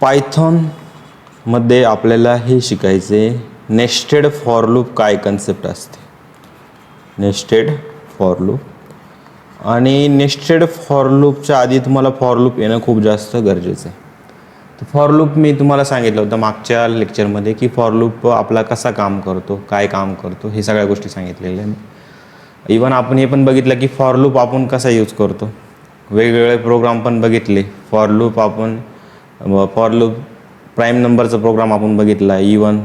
पायथॉनमध्ये आपल्याला हे शिकायचे नेस्टेड फॉर लूप काय कन्सेप्ट असते. नेस्टेड फॉर लूप आणि नेस्टेड फॉर लूपच्या आधी तुम्हाला फॉर लूप येणं खूप जास्त गरजेचं आहे. तर फॉर लूप मी तुम्हाला सांगितलं होतं मागच्या लेक्चरमध्ये की फॉर लूप आपला कसा काम करतो, काय काम करतो, हे सगळ्या गोष्टी सांगितलेल्या आहे. इवन आपण हे पण बघितलं की फॉर लूप आपण कसा यूज करतो, वेगवेगळे प्रोग्राम पण बघितले. फॉर लूप प्राईम नंबरचा प्रोग्राम आपण बघितला, इवन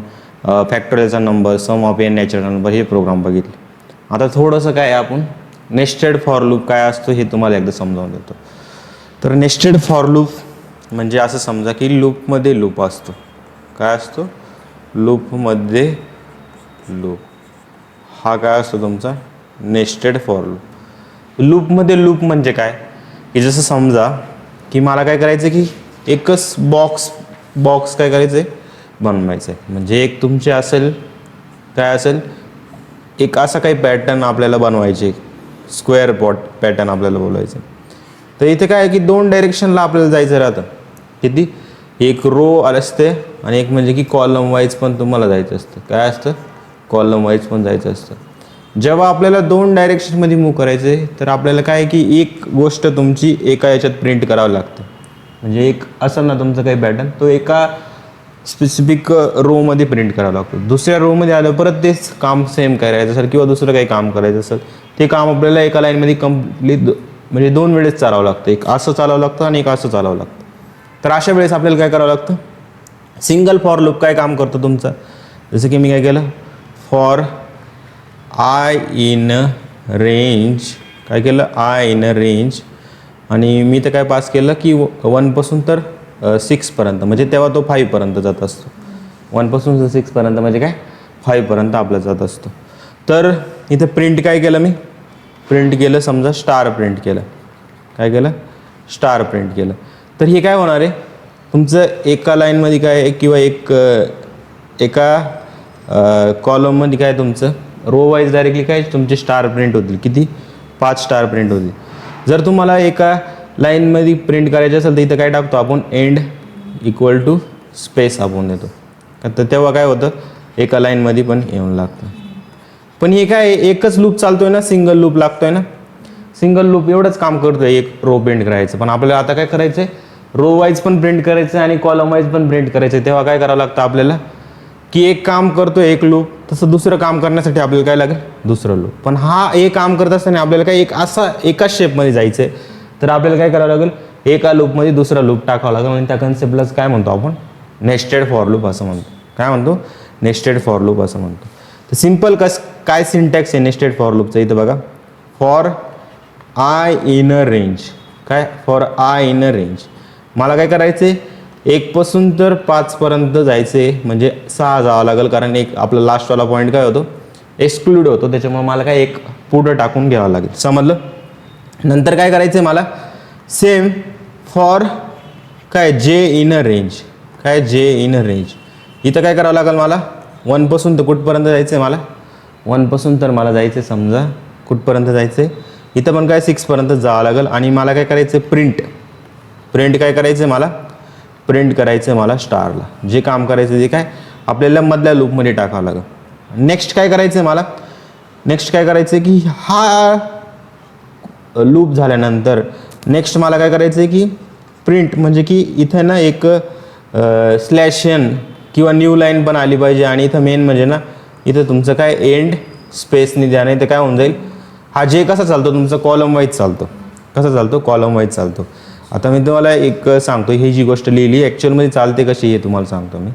फॅक्टोरियलचा number, sum of N natural number, हे प्रोग्राम बघितले. आता थोडंसं काय आपण नेस्टेड फॉर लूप काय असतो हे तुम्हाला एकदा समजावून देतो. तर नेस्टेड फॉर लूप म्हणजे असं समजा की लूपमध्ये लूप असतो. काय असतो? लूपमध्ये लूप. हा काय असतो तुमचा नेस्टेड फॉर लूप. लूपमध्ये लूप म्हणजे काय की जसं समजा की मला काय करायचं की एकच बॉक्स काय करायचं आहे, बनवायचं आहे. म्हणजे एक तुमचे असेल काय असेल, एक असा काही पॅटर्न आपल्याला बनवायचे, स्क्वेअर पॅटर्न आपल्याला बोलायचं. तर इथे काय आहे की 2 डायरेक्शनला आपल्याला जायचं राहतं. किती? एक रो असते आणि एक म्हणजे की कॉलम वाईज पण तुम्हाला जायचं असतं. काय असतं? कॉलम वाईज पण जायचं असतं. जेव्हा आपल्याला 2 डायरेक्शनमध्ये मूव्ह करायचे तर आपल्याला काय की एक गोष्ट तुमची एका याच्यात प्रिंट करावं लागतं. म्हणजे एक असेल ना तुमचं काही पॅटर्न, तो एका स्पेसिफिक रोमध्ये प्रिंट करावं लागतो. दुसऱ्या रोमध्ये आलं परत तेच काम सेम करायचं असेल किंवा दुसरं काही काम करायचं असेल, ते काम आपल्याला एका लाईनमध्ये कंप्लीट म्हणजे 2 वेळेस चालवावं लागतं. एक असं चालवावं लागतं आणि एक असं चालवावं लागतं. तर अशा वेळेस आपल्याला काय करावं लागतं, सिंगल फॉर लूप काय काम करतो तुमचा, जसं की मी काय केलं, फॉर आय इन रेंज, काय केलं, आय इन रेंज, आणि मी तर काय पास केलं की 1 पासून तर 6 पर्यंत, म्हणजे तेव्हा तो 5 पर्यंत जात असतो. 1 पासून 6 पर्यंत म्हणजे काय 5 पर्यंत आपला जात असतो. तर इथं प्रिंट काय केलं, मी प्रिंट केलं समजा स्टार प्रिंट केलं. काय केलं? स्टार प्रिंट केलं. तर हे काय होणार आहे तुमचं एका लाईनमध्ये काय किंवा एका कॉलममध्ये काय तुमचं रो वाईज डायरेक्टली काय तुमचे स्टार प्रिंट होतील. किती? 5 स्टार प्रिंट होतील. जर तुम्हाला एका लाईनमध्ये प्रिंट करायचे असेल तर इथं काय टाकतो आपण, एंड इक्वल टू स्पेस आपण देतो. तर तेव्हा काय होतं, एका लाईनमध्ये पण येऊन लागतं. पण हे काय एकच लूप चालतोय ना, सिंगल लूप लागतोय ना, सिंगल लूप एवढंच काम करतोय एक रो प्रिंट करायचं. पण आपल्याला आता काय करायचं आहे, रो वाईज पण प्रिंट करायचं आणि कॉलम वाईज पण प्रिंट करायचं. तेव्हा काय करावं लागतं आपल्याला की एक काम करतोय एक लूप, तसं दुसरं काम करण्यासाठी आपल्याला काय लागेल, दुसरं लूप. पण हा एक काम करत असताना आपल्याला काय एक असा एकाच शेपमध्ये जायचं आहे, तर आपल्याला काय करावं लागेल, एका लूपमध्ये दुसरा लूप टाकावा लागेल. आणि त्या कन्सेप्टलाच काय म्हणतो आपण, नेस्टेड फॉर लूप असं म्हणतो. काय म्हणतो? नेस्टेड फॉर लूप असं म्हणतो. तर सिम्पल काय सिंटॅक्स आहे नेस्टेड फॉर लूपचं, इथं बघा, for I in a range. काय? For I in a range. मला काय करायचं आहे, 1 पासून तर 5 पर्यंत जायचे, म्हणजे 6 जावं लागेल, कारण एक आपला लास्टवाला पॉईंट काय होतो, एक्सक्लूड होतो. त्याच्यामुळे मला काय एक पुढं टाकून घ्यावं लागेल. समजलं? नंतर काय करायचं आहे मला, सेम फॉर काय जे इन अ रेंज. काय? जे इन अ रेंज. इथं काय करावं लागेल मला, 1 पासून तर कुठपर्यंत जायचं आहे मला, 1 पासून तर मला जायचं आहे समजा कुठपर्यंत जायचं आहे, इथं पण काय 6 पर्यंत जावं लागेल. आणि मला काय करायचं आहे, प्रिंट काय करायचं आहे मला, प्रिंट करायचं आहे मला स्टारला. जे काम करायचं ते काय आपल्याला मधल्या लूपमध्ये टाकावं लागेल. नेक्स्ट काय करायचं आहे मला, नेक्स्ट काय करायचं आहे की हा लूप झाल्यानंतर नेक्स्ट मला काय करायचं आहे की प्रिंट, म्हणजे की इथं ना एक /n किंवा न्यू लाईन पण आली पाहिजे. आणि इथं मेन म्हणजे ना इथं तुमचं काय एंड स्पेसने द्या, नाही तर काय होऊन जाईल, हा जे कसा चालतो तुमचा कॉलम वाईज चालतो. कसा चालतो? कॉलम वाईज चालतो. आता मी तुम्हाला एक सांगतो, ही जी गोष्ट लिहिली ॲक्च्युअलमध्ये चालते कशी हे तुम्हाला सांगतो मी,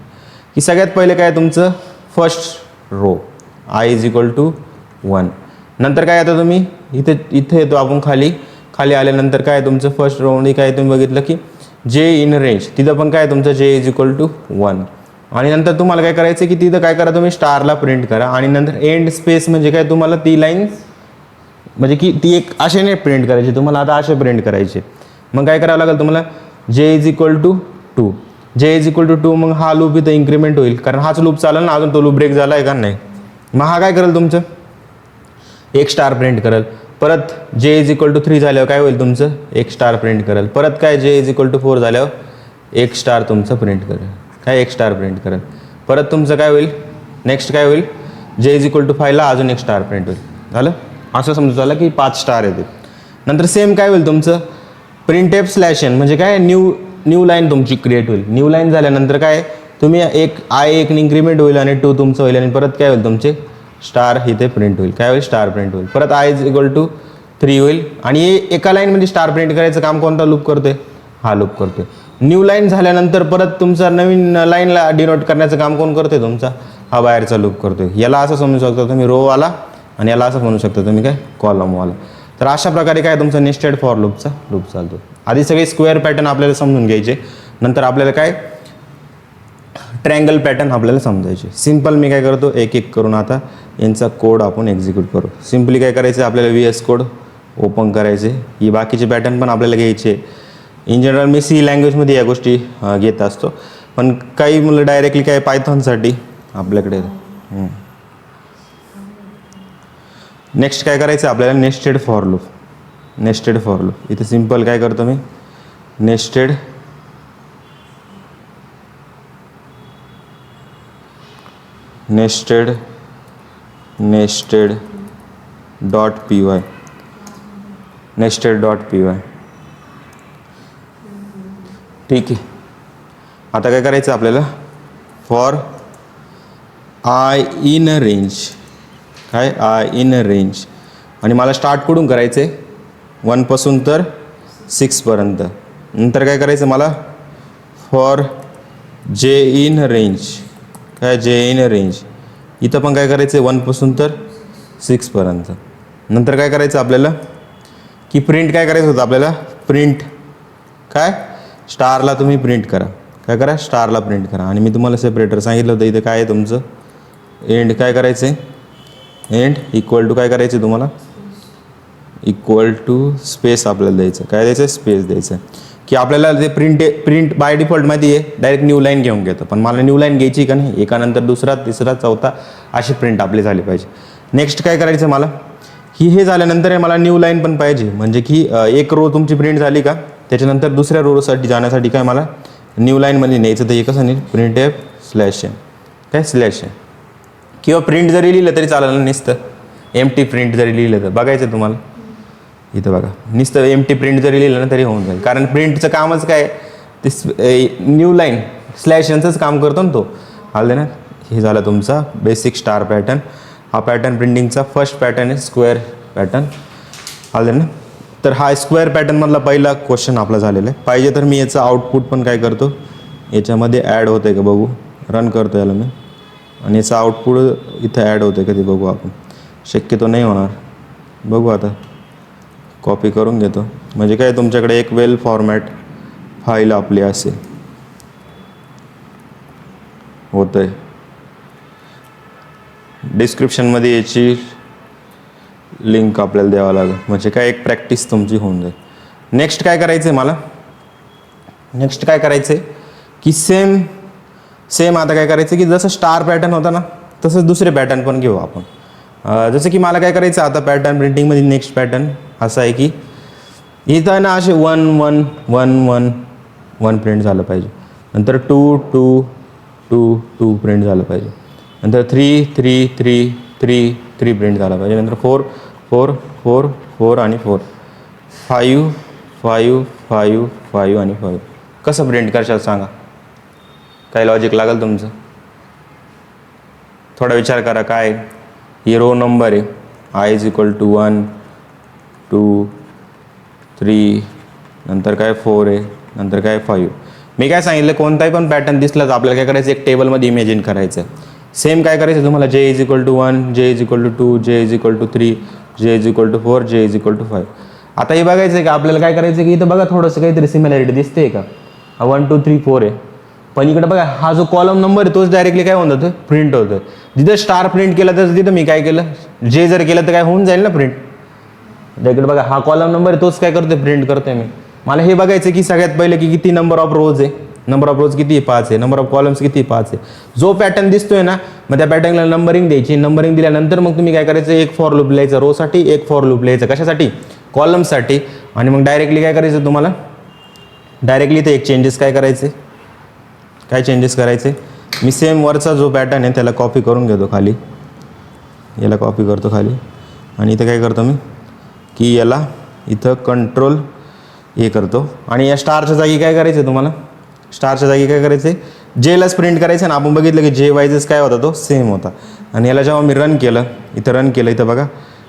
की सगळ्यात पहिले काय तुमचं फर्स्ट रो i = 1. नंतर काय आता तुम्ही इथे येतो आपण खाली आल्यानंतर काय तुमचं फर्स्ट रोमध्ये काय तुम्ही बघितलं की जे इन रेंज, तिथं पण काय तुमचं जे = 1. आणि नंतर तुम्हाला काय करायचं की तिथं काय करा, तुम्ही स्टारला प्रिंट करा. आणि नंतर एंड स्पेस म्हणजे काय, तुम्हाला ती लाईन म्हणजे की ती एक असे नाही प्रिंट करायची, तुम्हाला आता असे प्रिंट करायचे. मग काय करावं लागेल तुम्हाला, जे = 2. जे = 2. मग हा लूप इथं इन्क्रीमेंट होईल, कारण हाच लूप चालेल ना, अजून तो लूप ब्रेक झाला आहे का नाही. मग हा काय करेल तुमचं, एक स्टार प्रिंट करेल. परत जे = 3 झाल्यावर काय होईल तुमचं, एक स्टार प्रिंट करेल. परत काय जे = 4 झाल्यावर एक स्टार तुमचं प्रिंट करेल. काय एक स्टार प्रिंट करेल. परत तुमचं काय होईल, नेक्स्ट काय होईल, जे इज इक्वल टू 5ला अजून एक स्टार प्रिंट होईल. झालं. असं समजून झालं की 5 स्टार येते. नंतर सेम काय होईल तुमचं प्रिंट एफ स्लॅश एन, म्हणजे काय न्यू लाईन तुमची क्रिएट होईल. न्यू लाईन झाल्यानंतर काय तुम्ही एक एक इन्क्रीमेंट होईल आणि 2 तुमचं होईल आणि परत काय होईल तुमचे स्टार इथे प्रिंट होईल. काय होईल, स्टार प्रिंट होईल. परत इज इक्वल टू 3 होईल आणि एका लाईनमध्ये स्टार प्रिंट करायचं काम कोणता लूप करतोय, हा लूप करतोय. न्यू लाईन झाल्यानंतर परत तुमचा नवीन लाईनला डिनोट करण्याचं काम कोण करतोय, तुमचा हा बाहेरचा लूप करतोय. याला असं समजू शकता तुम्ही रोवाला आणि याला असं म्हणू शकता तुम्ही काय कॉलमवाला. तर अशा प्रकारे काय तुमचा नेस्टेड फॉर लूपचा लूप चालतो. आधी सगळे स्क्वेअर पॅटर्न आपल्याला समजून घ्यायचे, नंतर आपल्याला काय ट्रँगल पॅटर्न आपल्याला समजायचे. सिंपल मी काय करतो एक एक करून आता यांचा कोड आपण एक्झिक्यूट करू. सिम्पली काय करायचं आपल्याला VS कोड ओपन करायचे. ही बाकीचे पॅटर्न पण आपल्याला घ्यायचे. इन जनरल मी C लँग्वेजमध्ये या गोष्टी घेत असतो, पण काही मुलं डायरेक्टली काय पायथॉनसाठी आपल्याकडे. नेक्स्ट काय करायचं आपल्याला nested for loop. Nested for loop इथे सिंपल काय करतो मी nested dot py nested dot py. ठीक आहे. आता काय करायचं आपल्याला फॉर आय इन रेंज, काय आय इन रेंज, आणि मला स्टार्ट कुठून करायचं आहे 1 पासून तर 6 पर्यंत. नंतर काय करायचं मला फॉर जे इन रेंज, काय जे इन रेंज इथं पण काय करायचं आहे 1 पासून तर 6 पर्यंत. नंतर काय करायचं आपल्याला की प्रिंट काय करायचं होतं आपल्याला प्रिंट काय स्टारला तुम्ही प्रिंट करा. काय करा स्टारला प्रिंट करा. आणि मी तुम्हाला सेपरेटर सांगितलं होतं इथं काय आहे तुमचं एंड काय करायचं आहे एंड इक्वल टू काय करायचं आहे तुम्हाला इक्वल टू स्पेस आपल्याला द्यायचं. काय द्यायचं स्पेस द्यायचं की आपल्याला ते प्रिंट बाय डिफॉल्टमध्ये आहे डायरेक्ट न्यू लाईन घेऊन घेतो, पण मला न्यू लाईन घ्यायची का नाही, एकानंतर दुसरा तिसरा चौथा अशी प्रिंट आपली झाली पाहिजे. नेक्स्ट काय करायचं मला की हे झाल्यानंतर मला न्यू लाईन पण पाहिजे, म्हणजे की एक रो तुमची प्रिंट झाली का त्याच्यानंतर दुसऱ्या रोसाठी जाण्यासाठी काय मला न्यू लाईनमध्ये न्यायचं. तर हे कसं नाही प्रिंट एफ स्लॅश एम, काय स्लॅश एम, किंवा प्रिंट जरी लिहिलं तरी चालेल. नुसतं एमटी प्रिंट जरी लिहिलं तर बघायचं तुम्हाला इथं बघा नुसतं एमटी प्रिंट जरी लिहिलं ना तरी होऊन जाईल, कारण प्रिंटचं कामच काय ते न्यू लाईन स्लॅश एनचंच काम करतो ना तो. आलं ना. हे झालं तुमचा बेसिक स्टार पॅटर्न. हा पॅटर्न प्रिंटिंगचा फर्स्ट पॅटर्न आहे स्क्वेअर पॅटर्न. आलं ना. तर हा स्क्वेअर पॅटर्नमधला पहिला क्वेश्चन आपला झालेला आहे. पाहिजे तर मी याचं आउटपुट पण काय करतो याच्यामध्ये ॲड होतं आहे का बघू, रन करतो याला मी, आणि याचं आउटपुट इथं ॲड होतं आहे का ते बघू आपण. शक्यतो नाही होणार, बघू आता कॉपी करून घेतो. म्हणजे काय तुमच्याकडे एक वेल फॉर्मॅट फाईल आपली असेल होतं आहे. डिस्क्रिप्शनमध्ये याची लिंक आपल्याला द्यावं लागेल, म्हणजे काय एक प्रॅक्टिस तुमची होऊन जाईल. नेक्स्ट काय करायचं आहे मला, नेक्स्ट काय करायचं आहे की सेम आता काय करायचं की जसं स्टार पॅटर्न होता ना तसंच दुसरे पॅटर्न पण घेऊ आपण. जसं की मला काय करायचं आता पॅटर्न प्रिंटिंगमध्ये नेक्स्ट पॅटर्न असं आहे की इथं ना असे 1 1 1 1 1 प्रिंट झालं पाहिजे. नंतर 2 2 2 2 प्रिंट झालं पाहिजे. नंतर 3 3 3 3 3 प्रिंट झाला पाहिजे. नंतर 4 4 4 4 आणि 4 5 5 5 5 आणि 5. कसं प्रिंट करशाल सांगा, काय लॉजिक लागेल तुमचं, थोडा विचार करा. काय ही रो नंबर आहे आय इज इक्वल टू 1 2 3, नंतर काय 4 आहे, नंतर काय 5. मी काय सांगितलं कोणताही पण पॅटर्न दिसला तर आपल्याला काय करायचं एक टेबलमध्ये इमेजिन करायचं आहे. सेम काय करायचं तुम्हाला जे इज इक्वल टू 1, जे इज इक्वल टू 2, जे इज इक्वल टू 3, जे इज इक्वल टू 4, जे इज इक्वल टू 5. आता हे बघायचं आहे का आपल्याला काय करायचं की इथं बघा थोडंसं काहीतरी सिमिलॅरिटी दिसते का, हा 1 2 3 4 आहे, पण इकडे बघा हा जो कॉलम नंबर आहे तोच डायरेक्टली काय होऊन जातं प्रिंट होतं. जिथं स्टार प्रिंट केला तर तिथं मी काय केलं जे जर केलं तर काय होऊन जाईल ना प्रिंट. इकडे बघा हा कॉलम नंबर आहे तोच काय करतोय प्रिंट करतोय मी. मला हे बघायचं की सगळ्यात पहिले की किती नंबर ऑफ रोज आहे, नंबर ऑफ रोज किती 5 आहे, नंबर ऑफ कॉलम्स किती 5 आहे. जो पॅटर्न दिसतोय ना मग त्या पॅटर्नला नंबरिंग द्यायची. नंबरिंग दिल्यानंतर मग तुम्ही काय करायचं एक फॉर लूप लिहायचं रोसाठी, एक फॉर लूप लिहायचं कशासाठी कॉलम्ससाठी. आणि मग डायरेक्टली काय करायचं तुम्हाला डायरेक्टली ते एक चेंजेस काय करायचे काय चेंजेस करायचे, मी सेम वरचा जो पॅटर्न आहे त्याला कॉपी करून घेतो खाली, याला कॉपी करतो खाली आणि इथं काय करतो मी की याला इथं कंट्रोल हे करतो आणि या स्टारच्या जागी काय करायचं आहे तुम्हाला, स्टारच्या जागी काय करायचं आहे, जेलाच प्रिंट करायचं ना. आपण बघितलं की जे वाईजेस काय होता तो सेम होता आणि याला जेव्हा मी रन केलं, इथं बघा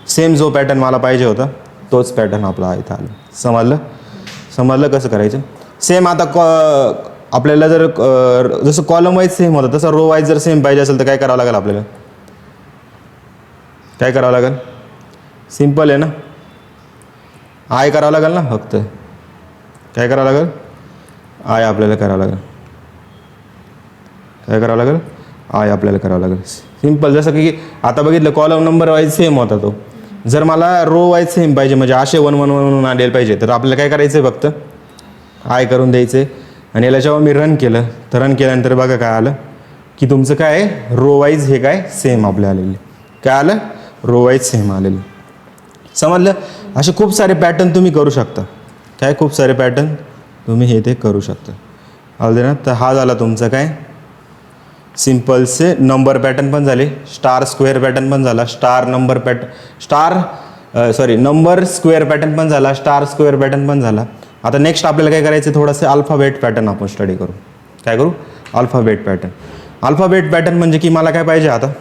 सेम जो पॅटर्न मला पाहिजे होता तोच पॅटर्न आपला इथं आला. समजलं कसं करायचं. सेम आता आपल्याला जर जसं कॉलम वाईज सेम होतं तसं रो वाईज जर सेम पाहिजे असेल तर काय करावं लागेल आपल्याला, काय करावं लागेल, सिम्पल आहे ना, आय करावं लागेल ना, फक्त काय करावं लागेल, आय आपल्याला करावं लागेल, काय करावं लागेल, आय आपल्याला करावं लागेल. सिम्पल. जसं की आता बघितलं कॉलम नंबर वाईज सेम होता तो, जर मला रो वाईज सेम पाहिजे म्हणजे असे 1 1 1 आलेलं पाहिजे तर आपल्याला काय करायचं आहे, फक्त आय करून द्यायचे आणि याला जेव्हा मी रन केलं तर रन केल्यानंतर बघा काय आलं की तुमचं काय आहे, रो वाईज हे काय सेम आपल्या आलेले, काय आलं, रो वाईज सेम आलेलं. समजलं. असे खूप सारे पॅटर्न तुम्ही करू शकता, काय खूप सारे पॅटर्न तुम्ही हे ते करू शकता. आलं ना. तर हा झाला तुमचा काय सिम्पलचे नंबर पॅटर्न पण झाले, स्टार स्क्वेअर पॅटर्न पण झाला, नंबर स्क्वेअर पॅटर्न पण झाला, स्टार स्क्वेअर पॅटर्न पण झाला. आता नेक्स्ट आपल्याला काय करायचं, थोडंसं अल्फाबेट पॅटर्न आपण स्टडी करू. काय करू, अल्फाबेट पॅटर्न. अल्फाबेट पॅटर्न म्हणजे की मला काय पाहिजे, आता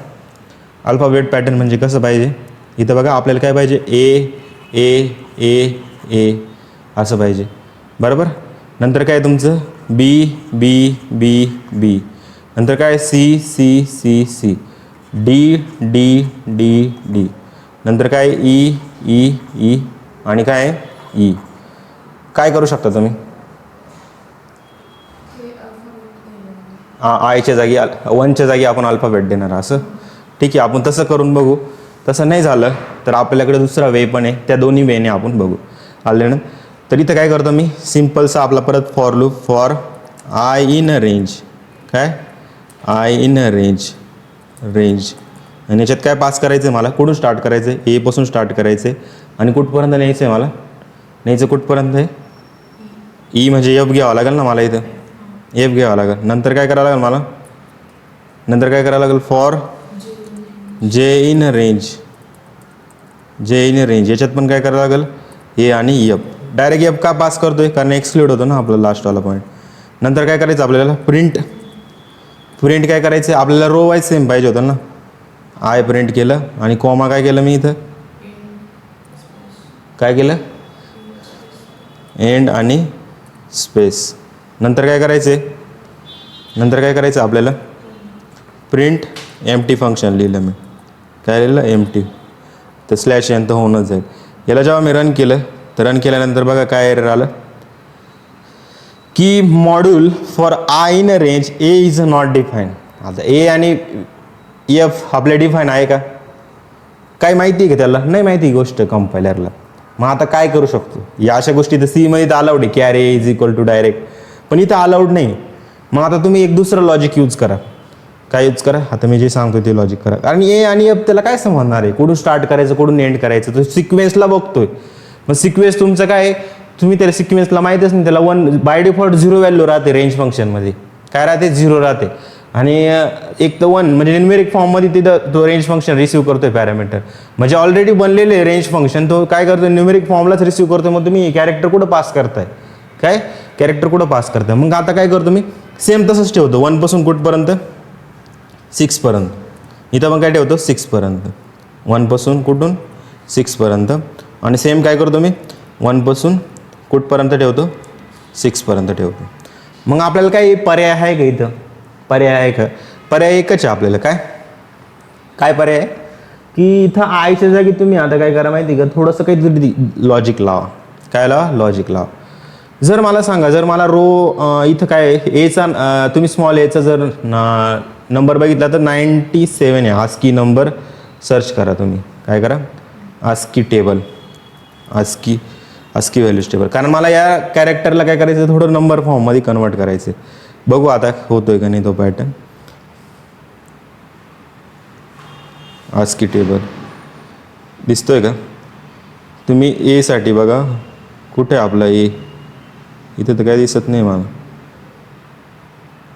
अल्फाबेट पॅटर्न म्हणजे कसं पाहिजे, इथं बघा आपल्याला काय पाहिजे, ए ए ए ए असं पाहिजे, बरोबर. नंतर काय तुमचं बी बी बी बी, नंतर काय C C C C, D D D D, नंतर काय ई ई ई आणि काय ई. काय करू शकता तुम्ही, आयच्या जागी 1च्या जागी आपण अल्फाबेट देणार असं, ठीक आहे. आपण तसं करून बघू. तसं नाही झालं तर आपल्याकडे दुसरा वे पण आहे, त्या दोन्ही वेने आपण बघू. आले ना. तर इथं काय करतो मी, सिम्पलचा आपला परत for loop, for I in a range, काय आय इन अ रेंज आणि याच्यात काय पास करायचं आहे मला, कुठून स्टार्ट करायचं आहे, एपासून स्टार्ट करायचं आहे आणि कुठपर्यंत न्यायचं आहे मला, न्यायचं कुठपर्यंत आहे, ई म्हणजे एफ घ्यावं लागेल ना मला, इथं एफ घ्यावं लागेल. नंतर काय करावं लागेल मला, नंतर काय करावं लागेल, फॉर जे इन रेंज, याच्यात पण काय करावं लागेल, ए आणि एफ. डायरेक्ट एफ का पास करतोय, कारण एक्सक्लूड होतो ना आपला लास्टवाला पॉईंट. नंतर काय करायचं आपल्याला, प्रिंट काय करायचं, आपल्याला रो वाईज सेम पाहिजे होतं ना, आय प्रिंट केलं आणि कॉमा काय केलं मी इथं, काय केलं, एंड आणि स्पेस. नंतर काय करायचं आपल्याला, प्रिंट एम्प्टी फंक्शन लिहिलं मी, काय लिहिलं, एम्प्टी. तर स्लॅश एन तर होऊनच जाईल. याला जेव्हा मी रन केलं तर रन केल्यानंतर बघा काय एरर आलं की module for I in range A is not define. आता ए आणि एफ आपल्या डिफाईन आहे का, काय माहिती आहे का त्याला, नाही माहिती ही गोष्ट कंपायलरला. मग आता काय करू शकतो, या अशा गोष्टी तर सी मध्ये तर अलाउड आहे, char A is equal to direct, पण इथं अलाउड नाही. मग आता तुम्ही एक दुसरं लॉजिक यूज करा. काय यूज करा, आता मी जे सांगतो ते लॉजिक करा. कारण ए आणि एफ त्याला काय समजणार आहे, कुठून स्टार्ट करायचं कुठून एंड करायचं, तो सिक्वेन्सला बघतोय. मग सिक्वेन्स तुमचं काय, तुम्ही त्याला सिक्वेन्सला माहीतच नाही, त्याला 1 बाय डिफॉल्ट 0 व्हॅल्यू राहते रेंज फंक्शनमध्ये, काय राहते 0 राहते. आणि एक तर 1 म्हणजे न्यूमेरिक फॉर्ममध्ये तिथं तो रेंज फंक्शन रिसीव्ह करतोय पॅरामीटर, म्हणजे ऑलरेडी बनलेले रेंज फंक्शन तो काय करतोय, न्यूमेरिक फॉर्मलाच रिसीव्ह करतोय. मग तुम्ही कॅरेक्टर कुठं पास करताय, काय कॅरेक्टर कुठं पास करताय. मग आता काय करतो मी, सेम तसंच ठेवतो 1 पासून कुठपर्यंत, 6 पर्यंत. इथं मग काय ठेवतो 6 पर्यंत, 1 पासून कुठून 6 पर्यंत. आणि सेम काय करतो मी 1 पासून कुठपर्यंत ठेवतो, 6 पर्यंत ठेवतो. मग आपल्याला काही पर्याय आहे का इथं, पर्याय आहे का, पर्याय एकच आहे आपल्याला. काय पर्याय आहे की इथं आयच्या जागी तुम्ही आता काय करा माहिती का, थोडंसं काहीतरी लॉजिक लावा. काय लावा, लॉजिक लावा. जर मला सांगा, जर मला रो इथं काय एचा तुम्ही स्मॉल एचा जर नंबर बघितला तर 97 आहे, आस्की नंबर सर्च करा तुम्ही, काय करा ASCII table, ASCII values table. कारण मला या कॅरेक्टरला काय करायचं, थोडं नंबर फॉर्ममध्ये कन्वर्ट करायचं. बघू आता होतोय का नाही तो पॅटर्न. आस्की टेबल दिसतोय का तुम्ही, ए साठी बघा कुठे आपला ए, इथं तर काय दिसत नाही मला.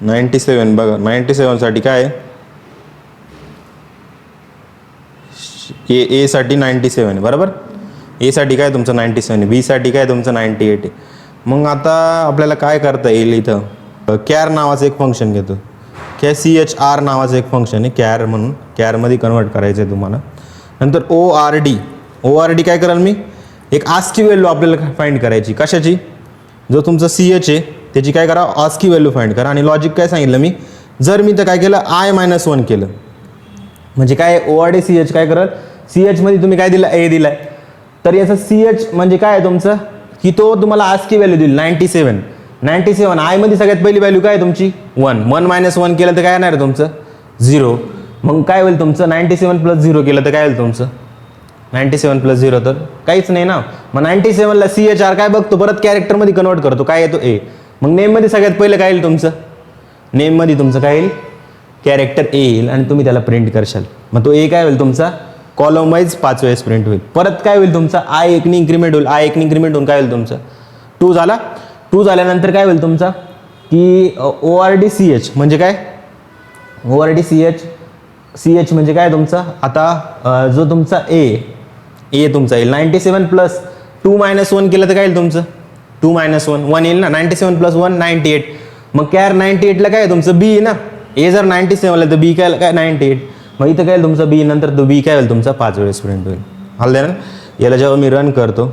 97 बघा 97साठी काय आहे ए साठी 97 बरोबर. ए साठी काय तुमचं 97, बी साठी काय तुमचं 98 आहे. मग आता आपल्याला काय करता येईल इथं कॅर नावाचं एक फंक्शन घेतो. CHR नावाचं एक फंक्शन आहे कॅर म्हणून, कॅरमध्ये कन्वर्ट करायचं आहे तुम्हाला. नंतर ORD काय कराल मी एक आस्की व्हॅल्यू आपल्याला फाइंड करायची. कशाची? जो तुमचा CH आहे त्याची काय करा आस्की व्हॅल्यू फाइंड करा. आणि लॉजिक काय सांगितलं मी, जर मी तर काय केलं I-1 केलं म्हणजे काय ORD CH काय करल, CH मध्ये तुम्ही काय दिलं A दिलाय, तर याचं CH म्हणजे काय आहे तुमचं की तो तुम्हाला आस्की व्हॅल्यू दिली 97 I मध्ये सगळ्यात पहिली व्हॅल्यू काय आहे तुमची 1 -1 केलं तर काय येणार आहे तुमचं 0. मग काय होईल तुमचं 97 + 0 केलं तर काय होईल तुमचं 97 + 0 तर काहीच नाही ना. मग 97 ला CHR काय बघतो परत कॅरेक्टरमध्ये कन्वर्ट करतो, काय येतो A. मग नेममध्ये सगळ्यात पहिलं काय येईल तुमचं, नेममध्ये तुमचं काय येईल कॅरेक्टर A येईल आणि तुम्ही त्याला प्रिंट करशाल. मग तो A काय होईल तुमचा कॉलम वाईज 5 वेळेस प्रिंट होईल. परत काय होईल तुमचा I1 इन्क्रीमेंट होईल, I1 इन्क्रीमेंट होऊन काय होईल तुमचं 2 झाला. 2 झाल्यानंतर काय होईल तुमचा की ORD CH म्हणजे काय ORD CH म्हणजे काय तुमचा आता जो तुमचा A तुमचा येईल 97 + 2 - 1 केलं तर काय येईल तुमचं 2 - 1 येईल ना. 97 + 1 98. मग कॅर 98 ला काय आहे तुमचं B ना. A जर 97 ला तर B काय 98. मग इथं काय तुमचा B नंतर तो B काय होईल तुमचा 5 वेळेस प्रिंट होईल. आलं ना. याला जेव्हा मी रन करतो,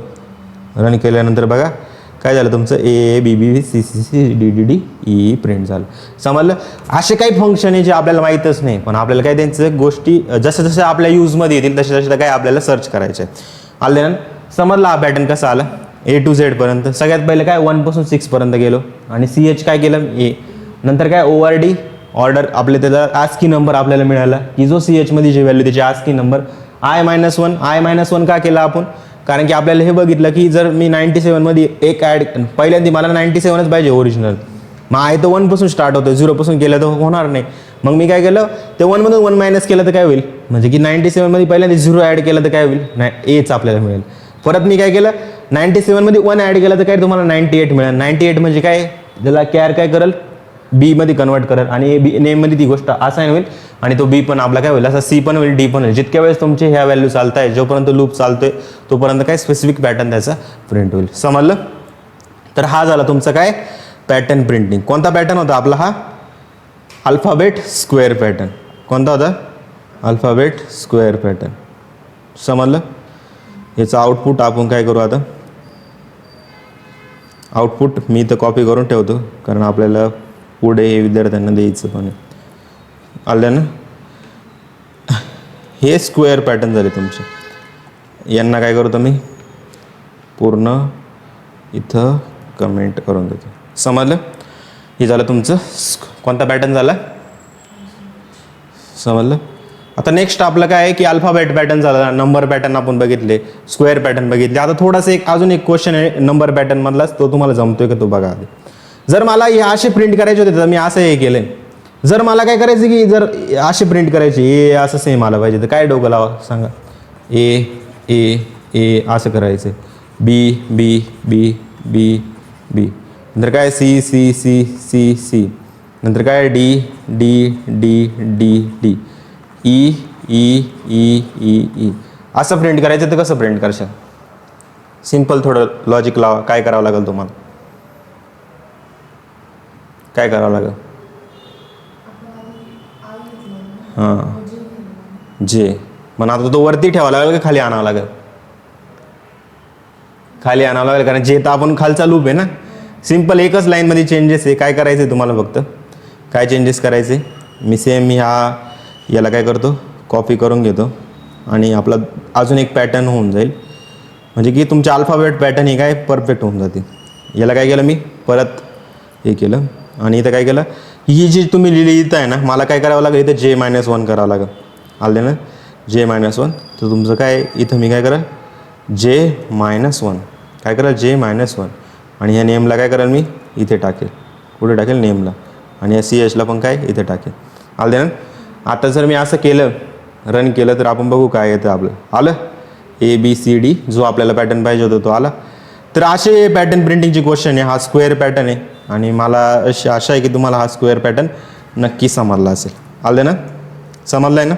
रन केल्यानंतर बघा काय झालं तुमचं A B B C C C D D D E print झालं. समजलं. असे काही फंक्शन आहे जे आपल्याला माहीतच नाही, पण आपल्याला काय त्यांचं गोष्टी जसं जसं आपल्या यूजमध्ये येतील तसे तसे काय आपल्याला सर्च करायचं आहे. आलं ना. समजला हा पॅटर्न कसा आला A to Z पर्यंत. सगळ्यात पहिले काय 1 पासून 6 पर्यंत गेलो आणि CH काय केलं A. नंतर काय ORD ऑर्डर आपले त्याचा आस्की नंबर आपल्याला मिळाला की जो CH मध्ये जे व्हॅल्यू त्याची आस्की नंबर I-1 का केला आपण, कारण की आपल्याला हे बघितलं की जर मी 97 मध्ये एक ॲड पहिल्यांदा मला 97च पाहिजे ओरिजिनल. मग I तर 1 पासून स्टार्ट होतो, 0 पासून केलं तर होणार नाही. मग मी काय केलं ते 1 मधून 1 मायनस केलं तर काय होईल, म्हणजे की 97 मध्ये पहिल्यांदा 0 ॲड केलं तर काय होईल Aच आपल्याला मिळेल. परत मी काय केलं 97 मध्ये 1 ॲड केलं तर काय तुम्हाला 98 मिळेल. 98 म्हणजे काय ज्याला कॅर काय करेल B मध्ये कन्वर्ट करेल आणि B नेममध्ये ती गोष्ट असाइन होईल आणि तो B पण आपला काय होईल असा C पण होईल D पण होईल. जितक्या वेळेस तुमचे ह्या व्हॅल्यू चालत आहे जोपर्यंत लूप चालतोय तोपर्यंत काय स्पेसिफिक पॅटर्न त्याचा प्रिंट होईल. समजलं. तर हा झाला तुमचा काय पॅटर्न प्रिंटिंग. कोणता पॅटर्न होता आपला हा अल्फाबेट स्क्वेअर पॅटर्न. कोणता होता अल्फाबेट स्क्वेअर पॅटर्न. समजलं. याचं आउटपुट आपण काय करू आता, आउटपुट मी तर कॉपी करून ठेवतो कारण आपल्याला पुढे हे विद्यार्थ्यांना द्यायचं पण. आलं ना. हे स्क्वेअर पॅटर्न झाले तुमचे. यांना काय करतो मी पूर्ण इथं कमेंट करून देतो. समजलं. हे झालं तुमचं कोणता पॅटर्न झाला समजलं. आता नेक्स्ट आपलं काय आहे की अल्फाबेट पॅटर्न झाला, नंबर पॅटर्न आपण बघितले, स्क्वेअर पॅटर्न बघितले. आता थोडासा अजून एक क्वेश्चन आहे नंबर पॅटर्न मधलाच, तो तुम्हाला जमतोय का तो बघा आधी. जर मला हे असे प्रिंट करायचे होते तर मी असं हे केलंय. जर मला काय करायचं की जर असे प्रिंट करायचे ए असं सेम आलं पाहिजे तर काय डोकं लावा सांगा. ए असं करायचं, बी बी बी बी बी नंतर काय C C C C C नंतर काय D D D D D E E E E E असं प्रिंट करायचं. तर कसं प्रिंट करशाल सिम्पल थोडं लॉजिक लावा. काय करावं लागेल तुम्हाला, काय करावं लागेल हां जे. पण आता तो वरती ठेवावा लागेल का खाली आणावं लागेल, खाली आणावं लागेल कारण जे तर आपण खालचा लूप आहे ना. सिम्पल एकच लाईनमध्ये चेंजेस आहे. काय करायचं आहे तुम्हाला फक्त काय चेंजेस करायचे. मी सेम याला काय करतो कॉपी करून घेतो आणि आपला अजून एक पॅटर्न होऊन जाईल म्हणजे की तुमचे अल्फाबेट पॅटर्न हे काय परफेक्ट होऊन जाते. याला काय केलं मी परत हे केलं आणि इथं काय केलं ही जी तुम्ही लिहिली इथं आहे ना मला काय करावं लागेल इथं J-1 करावं लागेल. आले ना J-1. तर तुमचं काय इथं मी काय करेल J-1 काय करेल J-1 आणि ह्या नेमला काय करेल मी इथे टाकेल. कुठे टाकेल नेमला आणि या CHला पण काय इथे टाकेल. आलं ना. आता जर मी असं केलं रन केलं तर आपण बघू काय येतं आपलं. आलं ABCD जो आपल्याला पॅटर्न पाहिजे होता तो आला. तर असे पॅटर्न प्रिंटिंगची क्वेश्चन आहे. हा स्क्वेअर पॅटर्न आहे. आणि मला अशी आशा आहे की तुम्हाला हा स्क्वेअर पॅटर्न नक्की समजला असेल. आलं ना, समजलं आहे ना.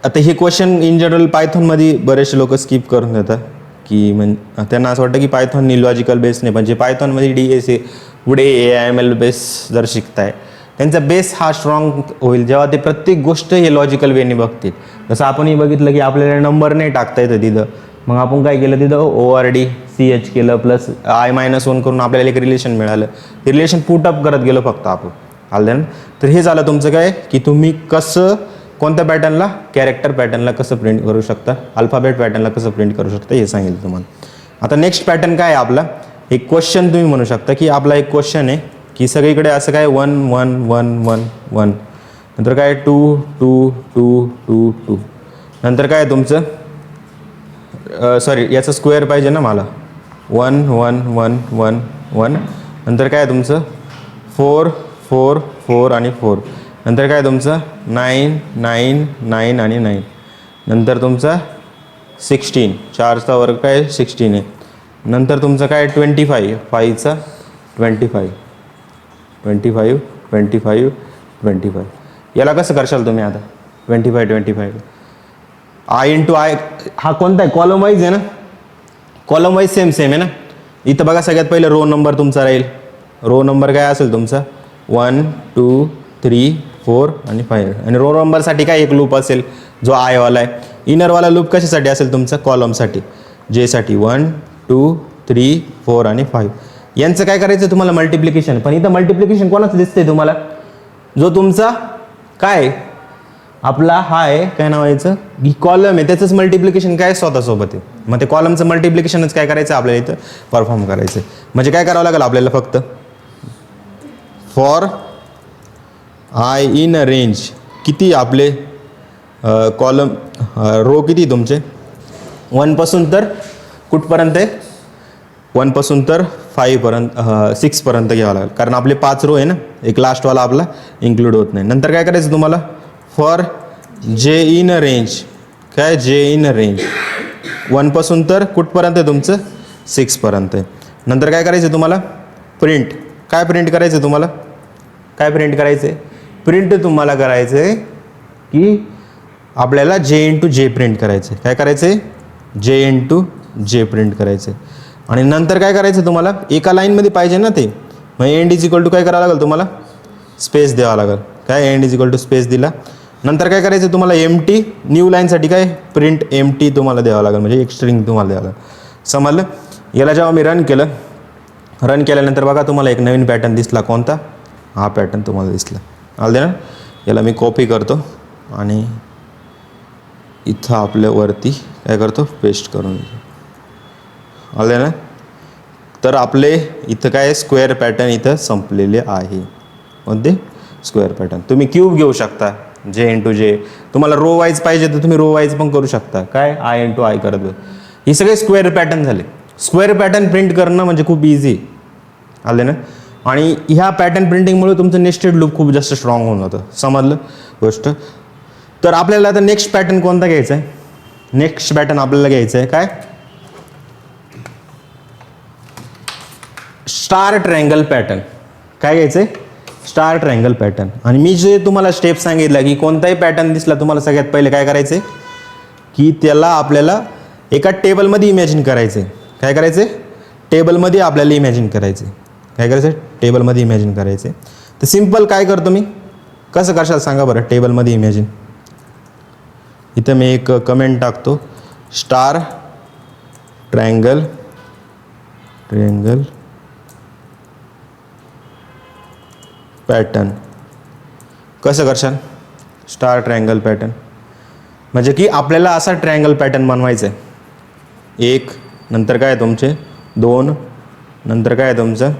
आता हे क्वेश्चन इन जनरल पायथॉनमध्ये बरेचसे लोक स्किप करून देतात की त्यांना असं वाटतं की पायथॉन लॉजिकल बेस नाही, पण जे पायथॉनमध्ये DSA पुढे AIML बेस जर शिकताय त्यांचा बेस हा स्ट्रॉंग होईल जेव्हा ते प्रत्येक गोष्ट हे लॉजिकल वेने बघतील. जसं आपणही बघितलं की आपल्याला नंबर नाही टाकता येतं तिथं, मग आपण काय केलं तिथं ORD CH केलं प्लस I-1 करून आपल्याला एक रिलेशन मिळालं. ते रिलेशन पुटअप करत गेलो फक्त आपण. आलं ना. तर हे झालं तुमचं काय की तुम्ही कसं कोणत्या पॅटर्नला कॅरेक्टर पॅटर्नला कसं प्रिंट करू शकता, अल्फाबेट पॅटर्नला कसं प्रिंट करू शकता हे सांगितलं तुम्हाला. आता नेक्स्ट पॅटर्न काय आहे आपला, एक क्वेश्चन तुम्ही म्हणू शकता की आपला एक क्वेश्चन आहे की सगळीकडे असं काय 1 1 1 1 1, नंतर काय 2 2 2 2 2, नंतर काय तुमचं सॉरी याचं स्क्वेअर पाहिजे ना मला 1 1 1 1 1, नंतर काय तुमचं 4 4 4 आणि 4, नंतर काय तुमचं 9 9 9 आणि 9, नंतर तुमचा 16 4चा वर्ग काय 16 आहे, नंतर तुमचं काय 25 5चा 25 25 25 25. याला कसं करशाल तुम्ही आता 25 25 I इंटू आय हा कोणता आहे कॉलम वाईज आहे ना, कॉलम वाईज सेम आहे ना. इथं बघा सगळ्यात पहिलं रो नंबर तुमचा राहील, रो नंबर काय असेल तुमचा 1 2 3 4 आणि 5, आणि रो नंबरसाठी काय एक लूप असेल जो आयवाला आहे. इनरवाला लूप कशासाठी असेल तुमचा कॉलमसाठी जेसाठी 1 2 3 4 आणि 5. यांचं काय करायचं तुम्हाला मल्टिप्लिकेशन, पण इथं मल्टिप्लिकेशन कोणाचं दिसतंय तुम्हाला, जो तुमचा काय आपला हा आहे काय नावायचं की कॉलम आहे त्याचंच मल्टिप्लिकेशन काय स्वतःसोबत आहे. मग ते कॉलमचं मल्टिप्लिकेशनच काय करायचं आपल्याला इथं परफॉर्म करायचं. म्हणजे काय करावं लागेल आपल्याला फक्त for I in a range किती आपले कॉलम रो किती तुमचे 1 पासून तर कुठपर्यंत आहे 1 पासून तर 5 पर्यंत 6 पर्यंत घ्यावं लागेल, कारण आपले 5 रो आहे ना, एक लास्टवाला आपला इन्क्लूड होत नाही. नंतर काय करायचं तुम्हाला फॉर जे इन अ रेंज काय जे इन अ रेंज 1 पासून तर कुठपर्यंत आहे तुमचं 6 पर्यंत आहे. नंतर काय करायचं तुम्हाला प्रिंट, काय प्रिंट करायचं तुम्हाला, काय प्रिंट करायचं आहे प्रिंट तुम्हाला करायचं आहे की आपल्याला जे इंटू जे प्रिंट करायचं आहे. काय करायचं आहे जे इंटू जे प्रिंट करायचं आहे. आणि नंतर काय करायचं तुम्हाला एका लाईनमध्ये पाहिजे ना ते, मग एंड इज इक्वल टू काय करावं लागेल तुम्हाला स्पेस द्यावा लागेल. काय end is equal to space दिला, नंतर काय करायचं तुम्हाला एमटी न्यू लाईनसाठी काय प्रिंट एमटी तुम्हाला द्यावं लागेल, म्हणजे एक स्ट्रिंग तुम्हाला द्यावं लागेल. समजलं. याला जेव्हा मी रन केल्यानंतर बघा तुम्हाला एक नवीन पॅटर्न दिसला, कोणता हा पॅटर्न तुम्हाला दिसला. आलं ना. याला मी कॉपी करतो आणि इथं आपल्यावरती काय करतो पेस्ट करून देतो. आले ना. तर आपले इथं काय स्क्वेअर पॅटर्न इथं संपलेले आहे. कोणते स्क्वेअर पॅटर्न. तुम्ही क्यूब घेऊ शकता जे इंटू जे, तुम्हाला रो वाईज पाहिजे तर तुम्ही रो वाईज पण करू शकता. काय आय इंटू आय करत. हे सगळे स्क्वेअर पॅटर्न झाले. स्क्वेअर पॅटर्न प्रिंट करणं म्हणजे खूप इझी. आले ना. आणि ह्या पॅटर्न प्रिंटिंगमुळे तुमचं नेस्टेड लूप खूप जास्त स्ट्रॉंग होऊन जातं. समजलं गोष्ट. तर आपल्याला आता नेक्स्ट पॅटर्न कोणता घ्यायचा आहे, नेक्स्ट पॅटर्न आपल्याला घ्यायचं आहे काय स्टार ट्रायंगल पॅटर्न. काय घ्यायचं आहे स्टार ट्रायंगल पॅटर्न. आणि मी जे तुम्हाला स्टेप सांगितलं की कोणताही पॅटर्न दिसला तुम्हाला सगळ्यात पहिले काय करायचं आहे की त्याला आपल्याला एका टेबलमध्ये इमॅजिन करायचं आहे. काय करायचं आहे टेबलमध्ये आपल्याला इमॅजिन करायचं आहे. काय करायचं आहे टेबलमध्ये इमॅजिन करायचं आहे. तर सिम्पल काय करतो मी, कसं करशाल सांगा बरं टेबलमध्ये इमॅजिन. इथं मी एक कमेंट टाकतो स्टार ट्रायंगल पॅटर्न. कसं करशाल स्टार ट्रायंगल पॅटर्न, म्हणजे की आपल्याला असा ट्रायंगल पॅटर्न बनवायचं आहे. 1 नंतर काय तुमचे 2 नंतर काय तुमचं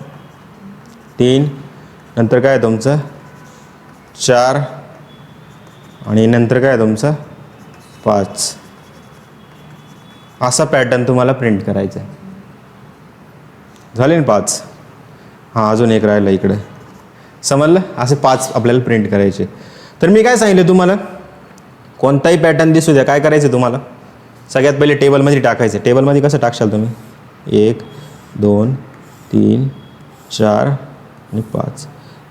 3 नंतर काय तुमचं 4 आणि नंतर काय तुमचं 5. असा पॅटर्न तुम्हाला प्रिंट करायचा आहे. झाले ना 5. हां अजून एक राहिलं इकडे. समजलं. असे 5 आपल्याला प्रिंट करायचे. तर मी काय सांगितलं तुम्हाला कोणताही पॅटर्न दिसू द्या काय करायचं तुम्हाला सगळ्यात पहिले टेबलमध्ये टाकायचं. टेबलमध्ये कसं टाकशाल तुम्ही 1 2 3 4 आणि 5.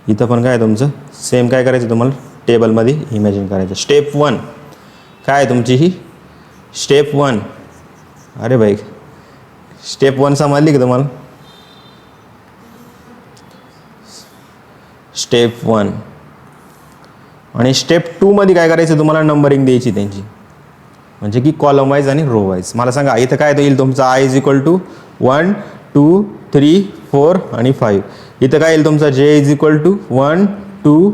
इथं पण काय आहे तुमचं सेम काय करायचं तुम्हाला टेबलमध्ये इमॅजिन करायचं. स्टेप 1 काय आहे तुमची ही स्टेप 1. अरे भाई स्टेप 1 समजली की तुम्हाला. स्टेप 1 आणि स्टेप 2 मध्ये काय करायचं तुम्हाला नंबरिंग द्यायची त्यांची, म्हणजे की कॉलम वाईज आणि रो वाईज. मला सांगा इथं काय येईल तुमचा I इज इक्वल टू 1 2 3 4 आणि 5. इथं काय येईल तुमचा J इज इक्वल टू 1 2